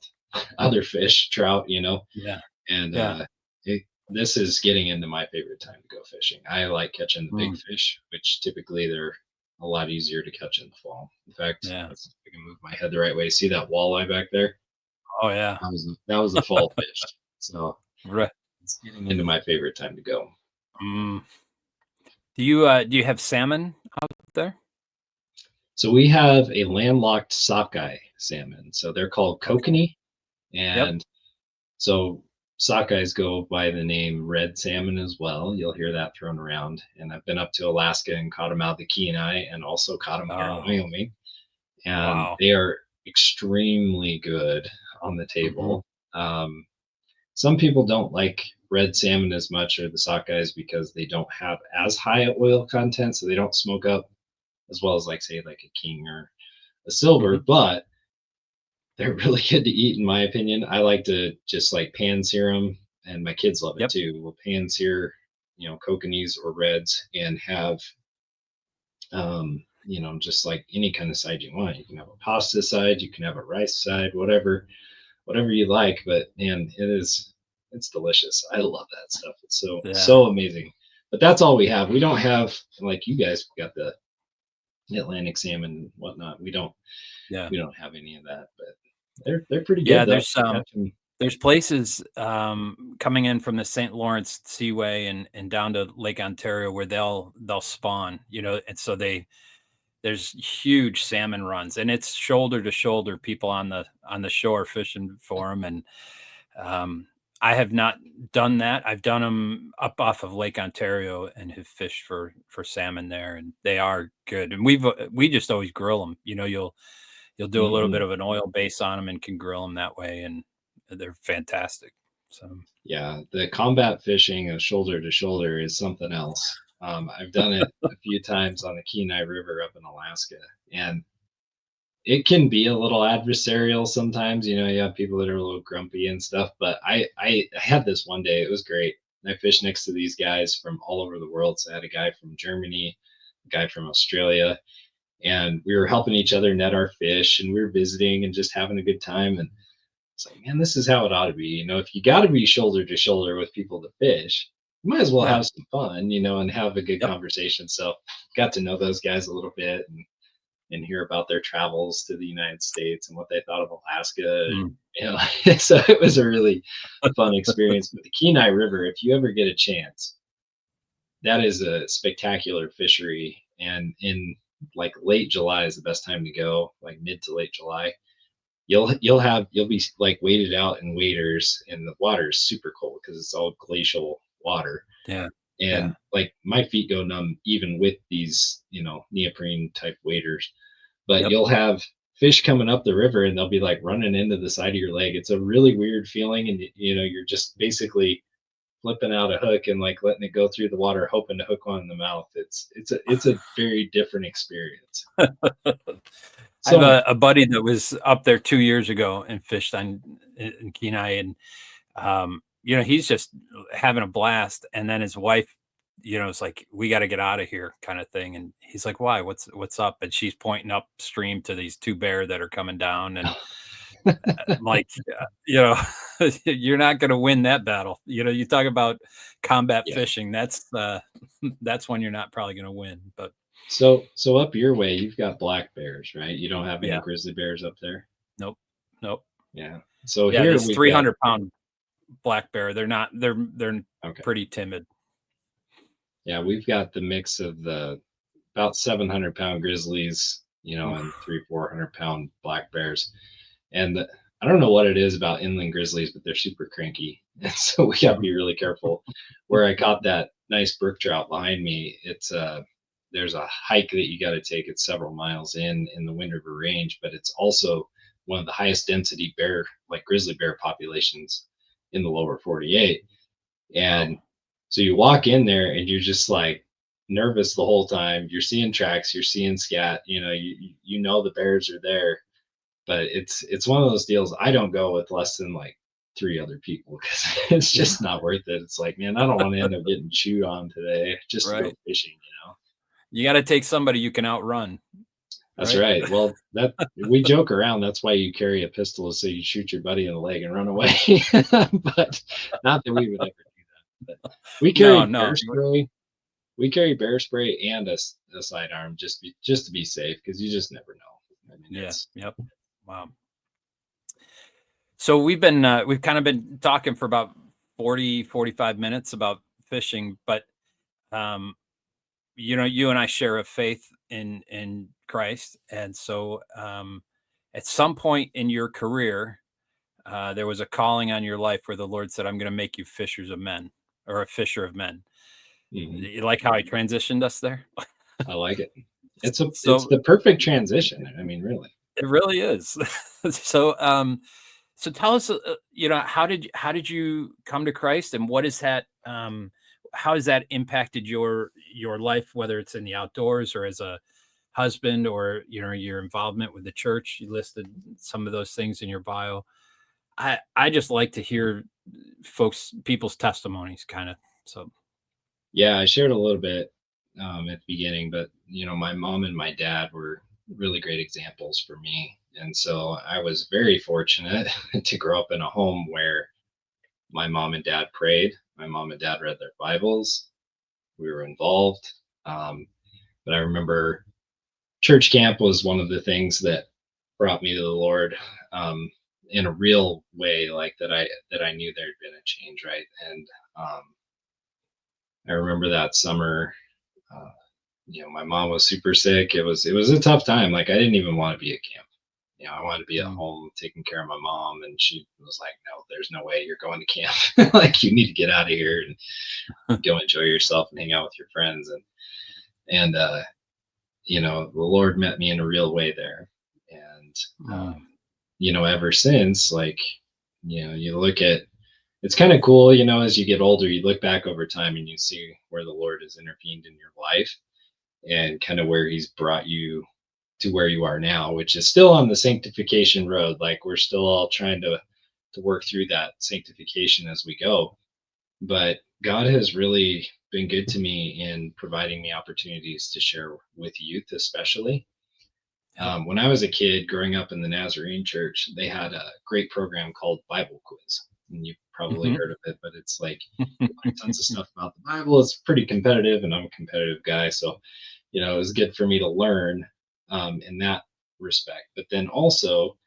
other fish, trout, Yeah. and Yeah. this is getting into my favorite time to go fishing. I like catching the big Hmm. fish, which typically they're a lot easier to catch in the fall. In fact, Yeah. let's see if I can move my head the right way. See that walleye back there? Oh yeah. That was the fall fish. So Right. it's getting into my favorite time to go. Mm. Do you have salmon out there? So we have a landlocked sockeye salmon. So they're called Okay. kokanee, Yep. and so sockeyes go by the name red salmon as well. You'll hear that thrown around. And I've been up to Alaska and caught them out the Kenai and also caught them here in Oh, Wyoming. And wow. they are extremely good on the Mhm. table. Um, some people don't like red salmon as much or the sockeyes because they don't have as high a oil content, so they don't smoke up as well as like say like a king or a silver, Mhm. but they're really good to eat in my opinion. I like to just like pan sear them, and my kids love it Yep. too. We'll pan sear, kokanees or reds and have just like any kind of side you want. You can have a pasta side, you can have a rice side, whatever you like. But man, it's delicious. I love that stuff. It's so Yeah. so amazing. But that's all we have. We don't have like you guys got the Atlantic salmon and whatnot. We don't Yeah. we don't have any of that, but they're pretty Yeah, good though. there's places, coming in from the St. Lawrence Seaway and down to Lake Ontario where they'll spawn, and so there's huge salmon runs, and it's shoulder to shoulder, people on the shore fishing for them. And um, I have not done that. I've done them up off of Lake Ontario and have fished for salmon there, and they are good. And we just always grill them. You'll do a little bit Mhm. of an oil base on them and can grill them that way, and they're fantastic. So Yeah, the combat fishing of shoulder to shoulder is something else. I've done it a few times on the Kenai River up in Alaska, and it can be a little adversarial sometimes. You have people that are a little grumpy and stuff. But I had this one day. It was great. I fished next to these guys from all over the world. So I had a guy from Germany, a guy from Australia, and we were helping each other net our fish, and we were visiting and just having a good time. And it's like, man, this is how it ought to be. If you got to be shoulder to shoulder with people to fish, you might as well yeah, have some fun, and have a good yep, conversation. So got to know those guys a little bit and hear about their travels to the United States and what they thought of Alaska. mm, So it was a really fun experience. But the Kenai River, if you ever get a chance, that is a spectacular fishery. And in like late July is the best time to go, like mid to late July. You'll be like weighted out in waders, and the water is super cold because it's all glacial water. yeah, yeah, And like my feet go numb even with these, neoprene type waders. But yep. you'll have fish coming up the river and they'll be like running into the side of your leg. It's a really weird feeling. And, you're just basically flipping out a hook and like letting it go through the water, hoping to hook one in the mouth. It's a very different experience. I have So much. a buddy that was up there 2 years ago and fished in Kenai, and he's just having a blast. And then his wife, is like, "We got to get out of here," kind of thing. And he's like, "Why? What's up?" And she's pointing upstream to these two bear that are coming down, and I'm like, you're not going to win that battle. You talk about combat Yeah. fishing. That's when you're not probably going to win. But So up your way, you've got black bears, right? You don't have any yeah, grizzly bears up there? nope, nope. Yeah. So Yeah, here this we've got 300-pound black bear. They're not. They're okay. pretty timid. Yeah, we've got the mix of the about 700-pound grizzlies, and Oof. 400-pound black bears. And I don't know what it is about inland grizzlies, but they're super cranky. And so we got to be really careful. Where I caught that nice brook trout behind me, there's a hike that you got to take. It's several miles in the Wind River Range, but it's also one of the highest density bear, like grizzly bear populations in the lower 48. Wow. And so you walk in there and you're just like nervous the whole time. You're seeing tracks, you're seeing scat, you know the bears are there, but it's one of those deals. I don't go with less than like three other people because it's Yeah. just not worth it. It's like, man, I don't want to end up getting chewed on today just to go Right. fishing. You got to take somebody you can outrun. That's Right. right. Well, that we joke around. That's why you carry a pistol so you shoot your buddy in the leg and run away. But not that we would ever do that. But we No, carried no. bear spray. we carry bear spray and a sidearm just to be safe, because you just never know. I mean, Yeah. it's Yep. Wow. So we've kind of been talking for about 40, 45 minutes about fishing, but um, you and I share a faith in Christ, and so at some point in your career, there was a calling on your life where the Lord said, "I'm going to make you fishers of men, or a fisher of men." mhm, You like how I transitioned us there? I like it. It's So the perfect transition. I mean, really. it really is. so so tell us, how did you come to Christ, and what is that? How has that impacted your life, whether it's in the outdoors or as a husband, or your involvement with the church? You listed some of those things in your bio. I just like to hear people's testimonies, kind of. So. Yeah, I shared a little bit at the beginning, but my mom and my dad were really great examples for me, and so I was very fortunate to grow up in a home where my mom and dad prayed. My mom and dad read their Bibles. We were involved. Um, but I remember church camp was one of the things that brought me to the Lord, um, in a real way, like that I knew there'd been a change, right? And um, I remember that summer. Uh, my mom was super sick. It was a tough time. Like, I didn't even want to be at camp. I wanted to be at Mm. home taking care of my mom, and she was like, "No, there's no way you're going to camp. Like, you need to get out of here and go enjoy yourself and hang out with your friends." And the Lord met me in a real way there. And Mm. ever since, like, you look at, it's kind of cool, as you get older, you look back over time and you see where the Lord has intervened in your life, and kind of where he's brought you to where you are now, which is still on the sanctification road. Like, we're still all trying to work through that sanctification as we go. But God has really been good to me in providing me opportunities to share with youth, especially. Yep. When I was a kid growing up in the Nazarene church, they had a great program called Bible Quiz. And you've probably Mhm. heard of it, but it's like you learn tons of stuff about the Bible. It's pretty competitive, and I'm a competitive guy. So, it was good for me to learn in that respect. But then also,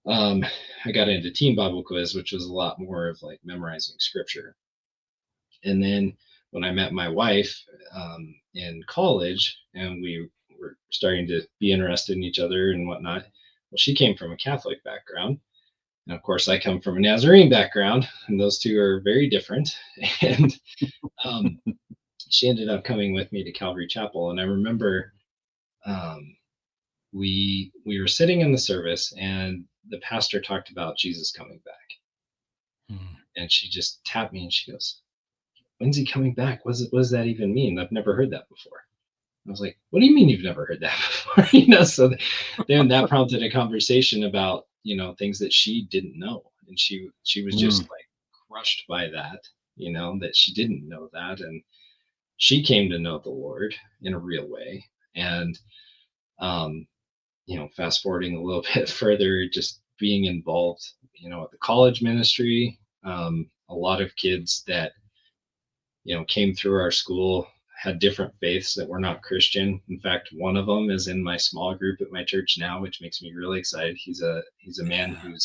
um, I got into Teen Bible Quiz, which was a lot more of like memorizing scripture. And then when I met my wife in college, and we were starting to be interested in each other and whatnot, well, she came from a Catholic background. And of course, I come from a Nazarene background, and those two are very different. And um, she ended up coming with me to Calvary Chapel. And I remember um, we were sitting in the service, and the pastor talked about Jesus coming back. Mm. And she just tapped me and she goes, "When's he coming back? What does that even mean? I've never heard that before." I was like, "What do you mean you've never heard that before?" So then that prompted a conversation about, things that she didn't know. And she was Mm. just like crushed by that, that she didn't know that. And she came to know the Lord in a real way. And, um, fast forwarding a little bit further, just being involved, at the college ministry, a lot of kids that came through our school had different faiths that were not Christian. In fact, one of them is in my small group at my church now, which makes me really excited. He's a man Yeah.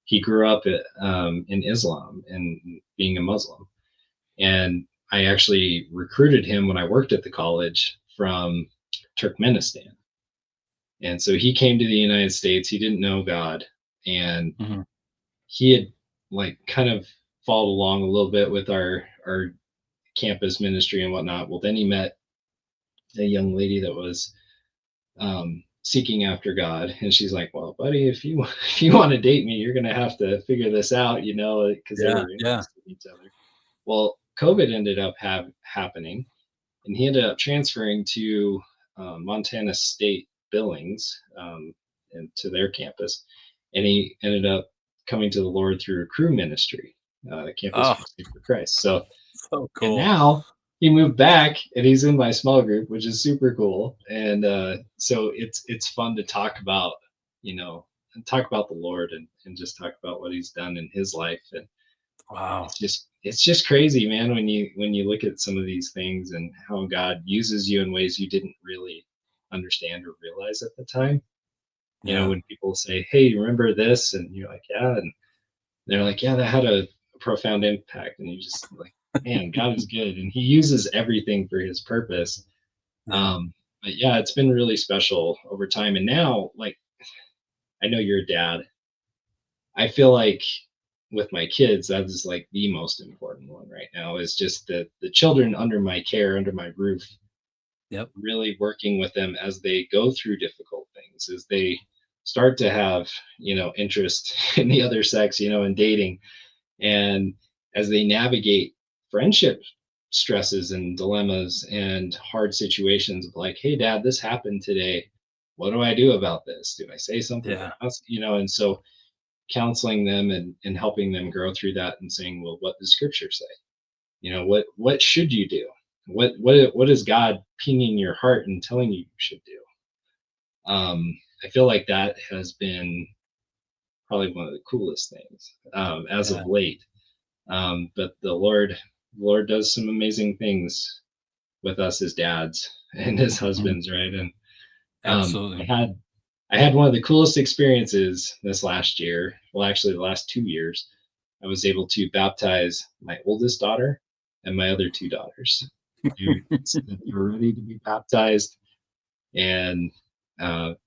he grew up in Islam and being a Muslim, and I actually recruited him when I worked at the college from Turkmenistan. And so he came to the United States. He didn't know God, and Mhm. he had like kind of followed along a little bit with our campus ministry and whatnot. Well, then he met a young lady that was seeking after God, and she's like, "Well, buddy, if you if you want to date me, you're gonna have to figure this out, because they Yeah. were Yeah. interested in each other." Well, COVID ended up happening, and he ended up transferring to Montana State Billings, and to their campus, and he ended up coming to the Lord through a crew ministry, Campus Oh, Crusade for Christ. So, so and cool. now he moved back and he's in my small group, which is super cool. And so it's fun to talk about, you know, and talk about the Lord, and just talk about what he's done in his life. And Wow. It's just crazy, man, when you look at some of these things and how God uses you in ways you didn't really understand or realize at the time. You know, Yeah. when people say, "Hey, remember this?" and you're like, "Yeah," and they're like, "Yeah, that had a profound impact," and you just like, man, God is good, and He uses everything for His purpose. Yeah. But yeah, it's been really special over time, and now, like, I know you're a dad. I feel like with my kids, that is like the most important one right now. Is just the children under my care, under my roof, Yep. really working with them as they go through difficult things, as they start to have, interest in the other sex, and dating, and as they navigate friendship stresses and dilemmas and hard situations of like, hey dad, this happened today, what do I do about this? Do I say something? Yeah. And so counseling them and helping them grow through that and saying, well, what does scripture say? What should you do? What is God pinging your heart and telling you should do? I feel like that has been probably one of the coolest things as Yeah. of late. But the Lord does some amazing things with us as dads and as Mhm. husbands, right? And I Absolutely. had I had one of the coolest experiences this last year. Well, actually, the last 2 years, I was able to baptize my oldest daughter and my other two daughters. They were ready to be baptized, and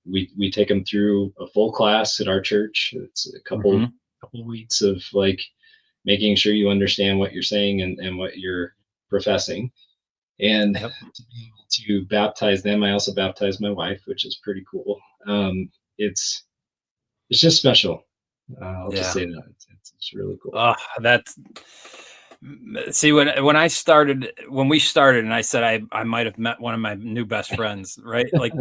we take them through a full class at our church. It's a Mhm. couple weeks of like making sure you understand what you're saying and what you're professing. And Yep. to be able to baptize them, I also baptized my wife, which is pretty cool. It's it's just special. I'll just Yeah. say that it's really cool. That's see, when we started and I said I might have met one of my new best friends, right? Like,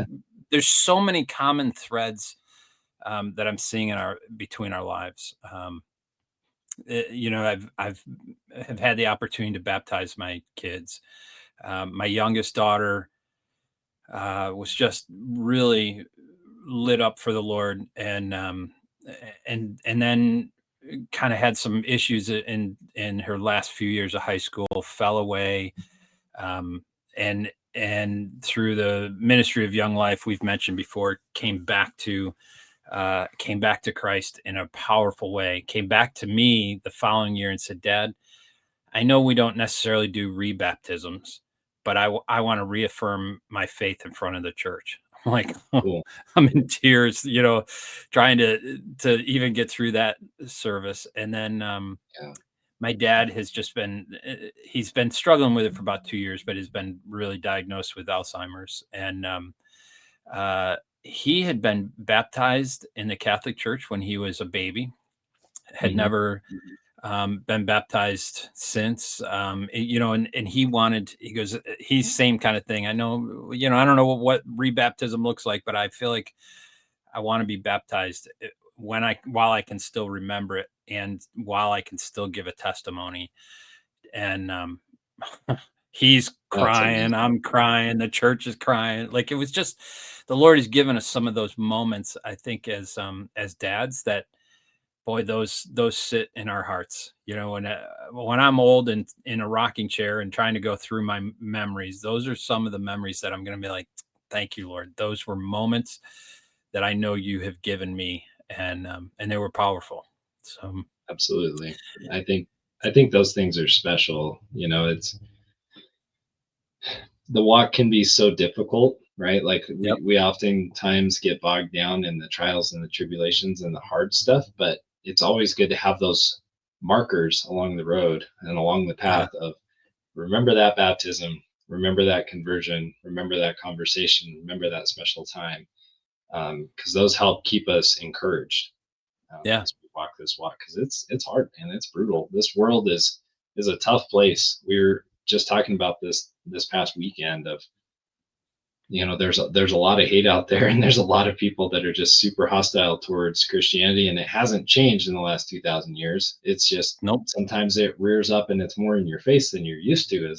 there's so many common threads, that I'm seeing in our between our lives. I've have had the opportunity to baptize my kids. My youngest daughter, was just really lit up for the Lord, and then kind of had some issues in her last few years of high school, fell away, um, and through the ministry of Young Life we've mentioned before, came back to Christ in a powerful way. Came back to me the following year and said, "Dad, I know we don't necessarily do rebaptisms, but I want to reaffirm my faith in front of the church." I'm like, Cool. I'm in tears, trying to even get through that service. And then Yeah. my dad has just he's been struggling with it for about 2 years, but has been really diagnosed with Alzheimer's. And he had been baptized in the Catholic Church when he was a baby, had Hmm. never been baptized since. And he goes, he's same kind of thing. I know, I don't know what rebaptism looks like, but I feel like I want to be baptized while I can still remember it and while I can still give a testimony. And he's That's crying, amazing. I'm crying, the church is crying. Like, it was just the Lord has given us some of those moments, I think, as dads, that boy, those sit in our hearts. When I'm old and in a rocking chair and trying to go through my memories, those are some of the memories that I'm going to be like, thank you, Lord. Those were moments that I know you have given me, and they were powerful. So, Absolutely. I think I think those things are special. It's the walk can be so difficult, right? Like yep, we oftentimes get bogged down in the trials and the tribulations and the hard stuff, but it's always good to have those markers along the road and along the yeah, path of remember that baptism, remember that conversion, remember that conversation, remember that special time, because those help keep us encouraged yeah, as we walk this walk. Because it's hard and it's brutal. This world is a tough place. We were just talking about this past weekend of there's a lot of hate out there, and there's a lot of people that are just super hostile towards Christianity, and it hasn't changed in the last 2,000 years. It's just nope, sometimes it rears up and it's more in your face than you're used to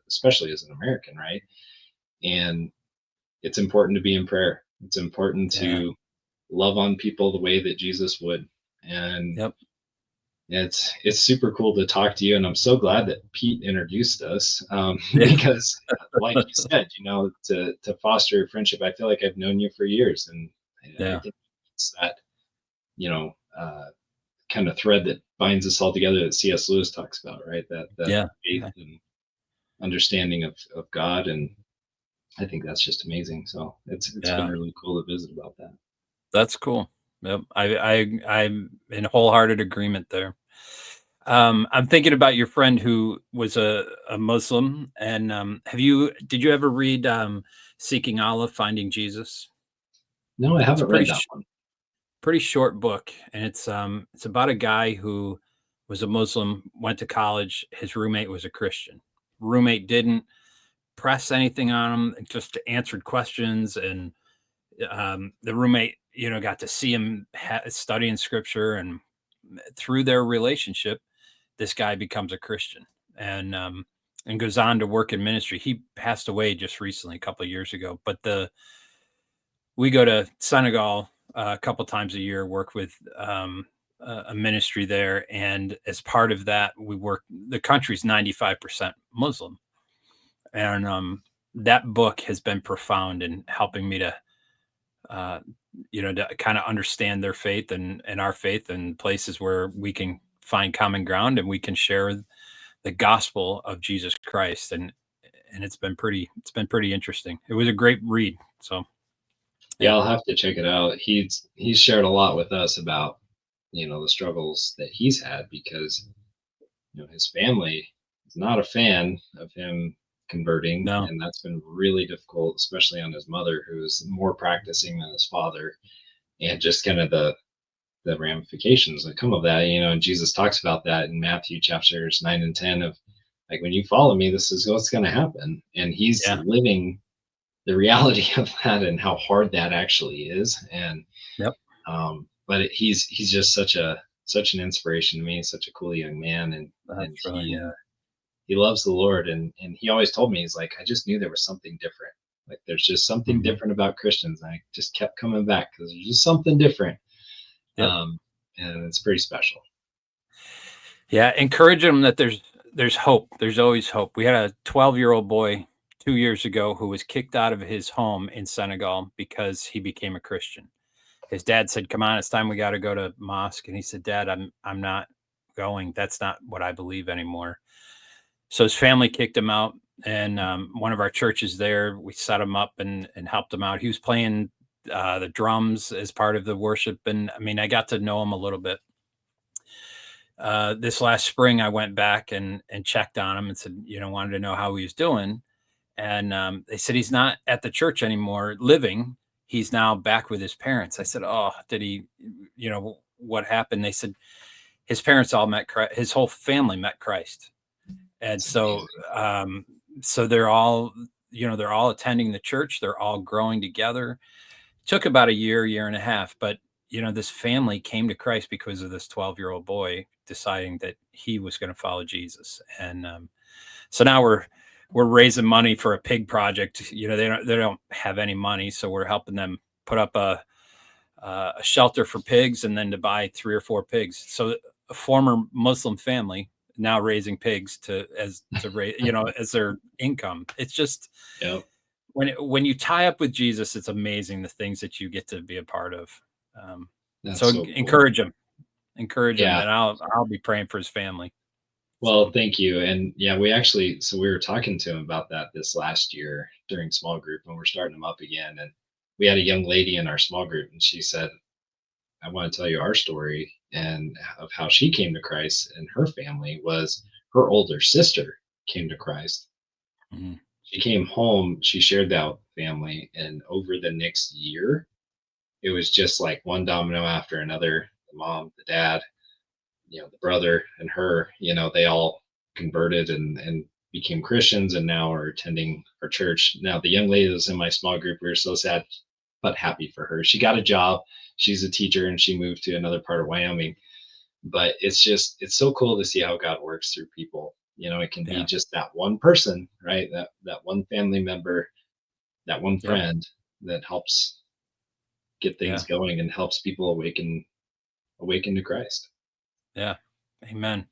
especially as an American, right? And it's important to be in prayer. It's important yeah, to love on people the way that Jesus would. And yep, It's super cool to talk to you, and I'm so glad that Pete introduced us, Yeah. because, like you said, to foster a friendship, I feel like I've known you for years, and I Yeah. think it's that you know uh, kind of thread that binds us all together that C.S. Lewis talks about, right? That Yeah. faith Yeah. and understanding of God, and I think that's just amazing. So it's been Yeah. really cool to visit about that. That's cool. Yep. I'm in wholehearted agreement there. I'm thinking about your friend who was a Muslim, and did you ever read Seeking Allah, Finding Jesus? No, I It's a haven't read that one. pretty short book, and it's about a guy who was a Muslim, went to college. His roommate was a Christian. Roommate didn't press anything on him, just answered questions, and the roommate, got to see him studying scripture, and through their relationship, this guy becomes a Christian, and goes on to work in ministry. He passed away just recently, a couple of years ago. But the we go to Senegal a couple times a year, work with a ministry there, and as part of that, we work. The country's 95% Muslim, and that book has been profound in helping me to uh, to kind of understand their faith and our faith, and places where we can find common ground and we can share the gospel of Jesus Christ. And it's been pretty interesting. It was a great read. So Yeah, yeah. I'll have to check it out. He's shared a lot with us about the struggles that he's had because his family is not a fan of him converting, No. and that's been really difficult, especially on his mother, who's more practicing than his father, and just kind of the ramifications that come of that. And Jesus talks about that in Matthew chapters 9 and 10 of like, when you follow me, this is what's going to happen, and he's Yeah. living the reality of that and how hard that actually is. And Yep. but he's just such an inspiration to me, such a cool young man, and That's really neat. he loves the Lord, and he always told me, he's like, I just knew there was something different. Like, there's just something Hmm. different about Christians, and I just kept coming back because there's just something different. Yep. um and it's pretty special. Yeah. Encourage them that there's hope. There's always hope. We had a 12-year-old boy 2 years ago who was kicked out of his home in Senegal because he became a Christian. His dad said, "Come on, it's time we got to go to mosque." And he said, "Dad, I'm not going. That's not what I believe anymore." So his family kicked him out, and one of our churches there, we set him up and helped him out. He was playing the drums as part of the worship, and I mean, I got to know him a little bit. This last spring, I went back and checked on him and said, wanted to know how he was doing, and they said he's not at the church anymore living. He's now back with his parents. I said, "Oh, did he? What happened?" They said his parents all met Christ. His whole family met Christ, and It's amazing. so they're all attending the church. They're all growing together. Took about a year and a half, but this family came to Christ because of this 12-year-old boy deciding that he was going to follow Jesus. And so now we're raising money for a pig project. They don't have any money, so we're helping them put up a shelter for pigs, and then to buy 3 or 4 pigs. So a former Muslim family now raising pigs to raise, as their income. It's just Yep. when you tie up with Jesus, it's amazing the things that you get to be a part of. Um, That's so so cool. encourage him, Yeah. and I'll be praying for his family. Well, So thank you. And yeah, we were talking to him about that this last year during small group, and we're starting them up again. And we had a young lady in our small group, and she said, I want to tell you our story and of how she came to Christ, and her family was her older sister came to Christ. mhm. She came home, she shared that with the family, and over the next year, it was just like one domino after another. The mom, the dad, the brother and her, they all converted and became Christians and now are attending our church. Now, the young lady that was in my small group, we were so sad but happy for her. She got a job. She's a teacher and she moved to another part of Wyoming. But it's so cool to see how God works through people. It can be Yeah, just that one person, right? That one family member, that one yep, friend that helps get things yeah, going and helps people awaken to Christ. yeah. Amen.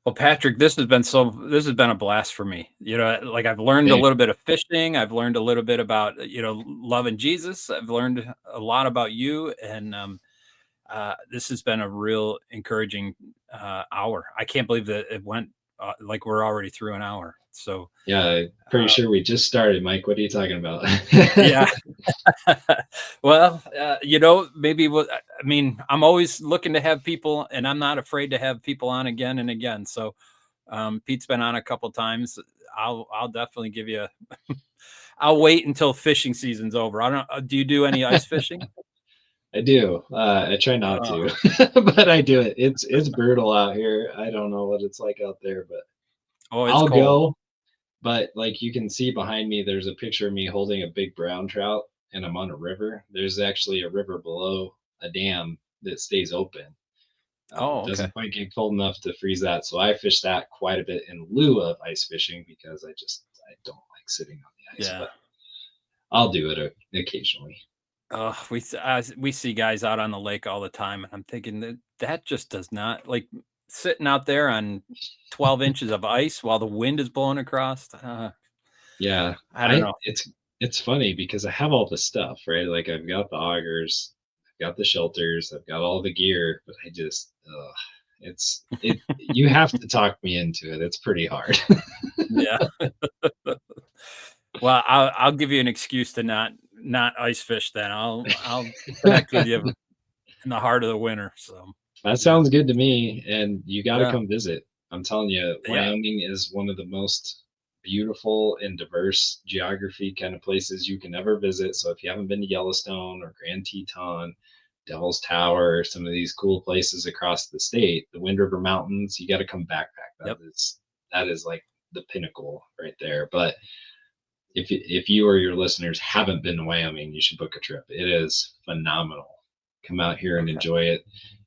Well, Patrick, this has been a blast for me. Like I've learned a Hey, little bit of fishing. I've learned a little bit about, loving Jesus. I've learned a lot about you. And this has been a real encouraging hour. I can't believe that it went like we're already through an hour. So, yeah, pretty uh, sure we just started, Mike. What are you talking about? yeah. Well, maybe I mean, I'm always looking to have people, and I'm not afraid to have people on again and again. So, Pete's been on a couple times. I'll definitely give you. I'll wait until fishing season's over. I don't. Do you do any ice fishing? I do. I try not Oh, to, but I do it. It's brutal out here. I don't know what it's like out there, but oh, it's I'll cold. go. But like you can see behind me, there's a picture of me holding a big brown trout, and I'm on a river. There's actually a river below a dam that stays open. Oh, It okay. doesn't quite get cold enough to freeze that, so I fish that quite a bit in lieu of ice fishing because I don't like sitting on the ice, Yeah. but I'll do it occasionally. We see guys out on the lake all the time, and I'm thinking that just does not like sitting out there on 12 inches of ice while the wind is blowing across. Yeah, I don't I know. it's funny because I have all the stuff, right? Like I've got the augers, I've got the shelters, I've got all the gear, but it you have to talk me into it. It's pretty hard. Yeah. Well, I'll give you an excuse to not ice fish then. I'll connect with you in the heart of the winter. So That yeah, sounds good to me, and you got to yeah, come visit. I'm telling you, yeah. Wyoming is one of the most beautiful and diverse geography kind of places you can ever visit. So if you haven't been to Yellowstone or Grand Teton, Devil's Tower, some of these cool places across the state, the Wind River Mountains, you got to come backpack. Yep. That is like the pinnacle right there. But if you or your listeners haven't been to Wyoming, you should book a trip. It is phenomenal. Come out here and Okay. enjoy it.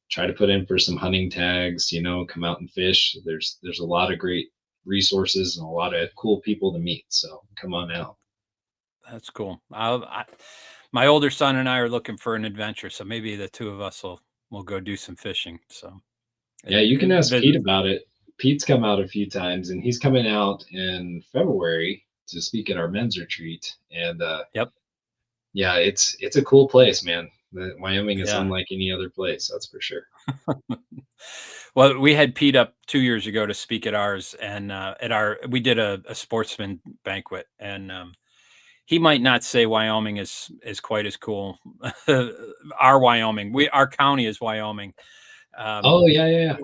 Try to put in for some hunting tags, come out and fish. There's a lot of great resources and a lot of cool people to meet. So come on out. That's cool. My older son and I are looking for an adventure, so maybe the two of us will go do some fishing. So Yeah, and you can ask Pete visit. about it. Pete's come out a few times and he's coming out in February to speak at our men's retreat. And Yep. yeah, it's a cool place, man. Wyoming is Yeah. unlike any other place, that's for sure. Well, we had Pete up 2 years ago to speak at ours, and we did a sportsman banquet, and he might not say Wyoming is quite as cool. Our Wyoming, our county is Wyoming. Um, Oh yeah, yeah,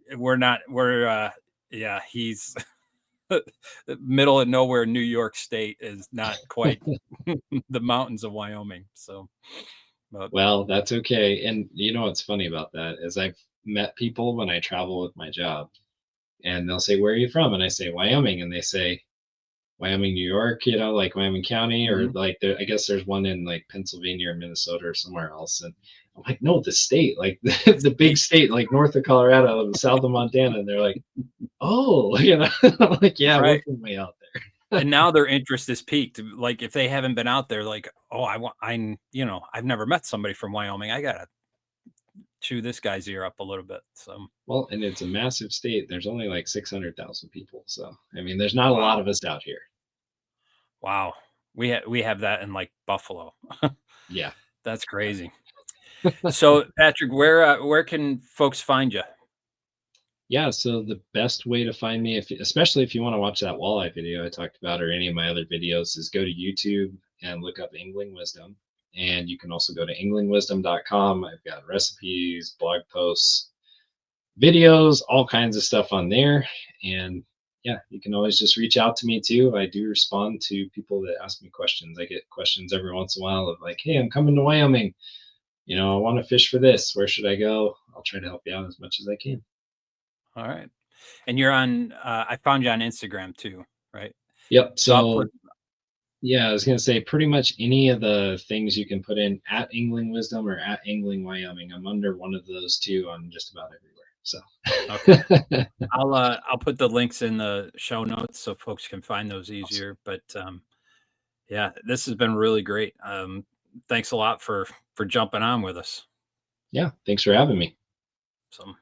yeah. we're not. Yeah. He's middle of nowhere. New York State is not quite the mountains of Wyoming. So, but Well, that's okay. And you know what's funny about that is I've met people when I travel with my job, and they'll say, "Where are you from?" And I say, "Wyoming," and they say, "Wyoming, New York," like Wyoming County, or mhm, like I guess there's one in like Pennsylvania or Minnesota or somewhere else. And I'm like, "No, the state, like the big state, state, like north of Colorado, south of Montana." And they're like, "Oh," I'm like, "Yeah, we're right. from way out there." And now their interest is peaked. Like if they haven't been out there, like, oh, I've never met somebody from Wyoming. I gotta chew this guy's ear up a little bit. So, Well, and it's a massive state. There's only like 600,000 people, so I mean, there's not a lot wow, of us out here. wow, we have that in like Buffalo. Yeah. That's crazy. So, Patrick, where can folks find you? Yeah, so the best way to find me, if especially if you want to watch that walleye video I talked about or any of my other videos, is go to YouTube and look up Angling Wisdom. And you can also go to anglingwisdom.com. I've got recipes, blog posts, videos, all kinds of stuff on there. And yeah, you can always just reach out to me too. I do respond to people that ask me questions. I get questions every once in a while of like, hey, I'm coming to Wyoming. I want to fish for this. Where should I go? I'll try to help you out as much as I can. All right, and you're on. I found you on Instagram too, right? Yep. So I'll put. So yeah, I was gonna say pretty much any of the things you can put in at Angling Wisdom or at Angling Wyoming. I'm under one of those two on just about everywhere. So Okay. I'll put the links in the show notes so folks can find those awesome. easier. But yeah, this has been really great. Thanks a lot for jumping on with us. Yeah, thanks for having me. So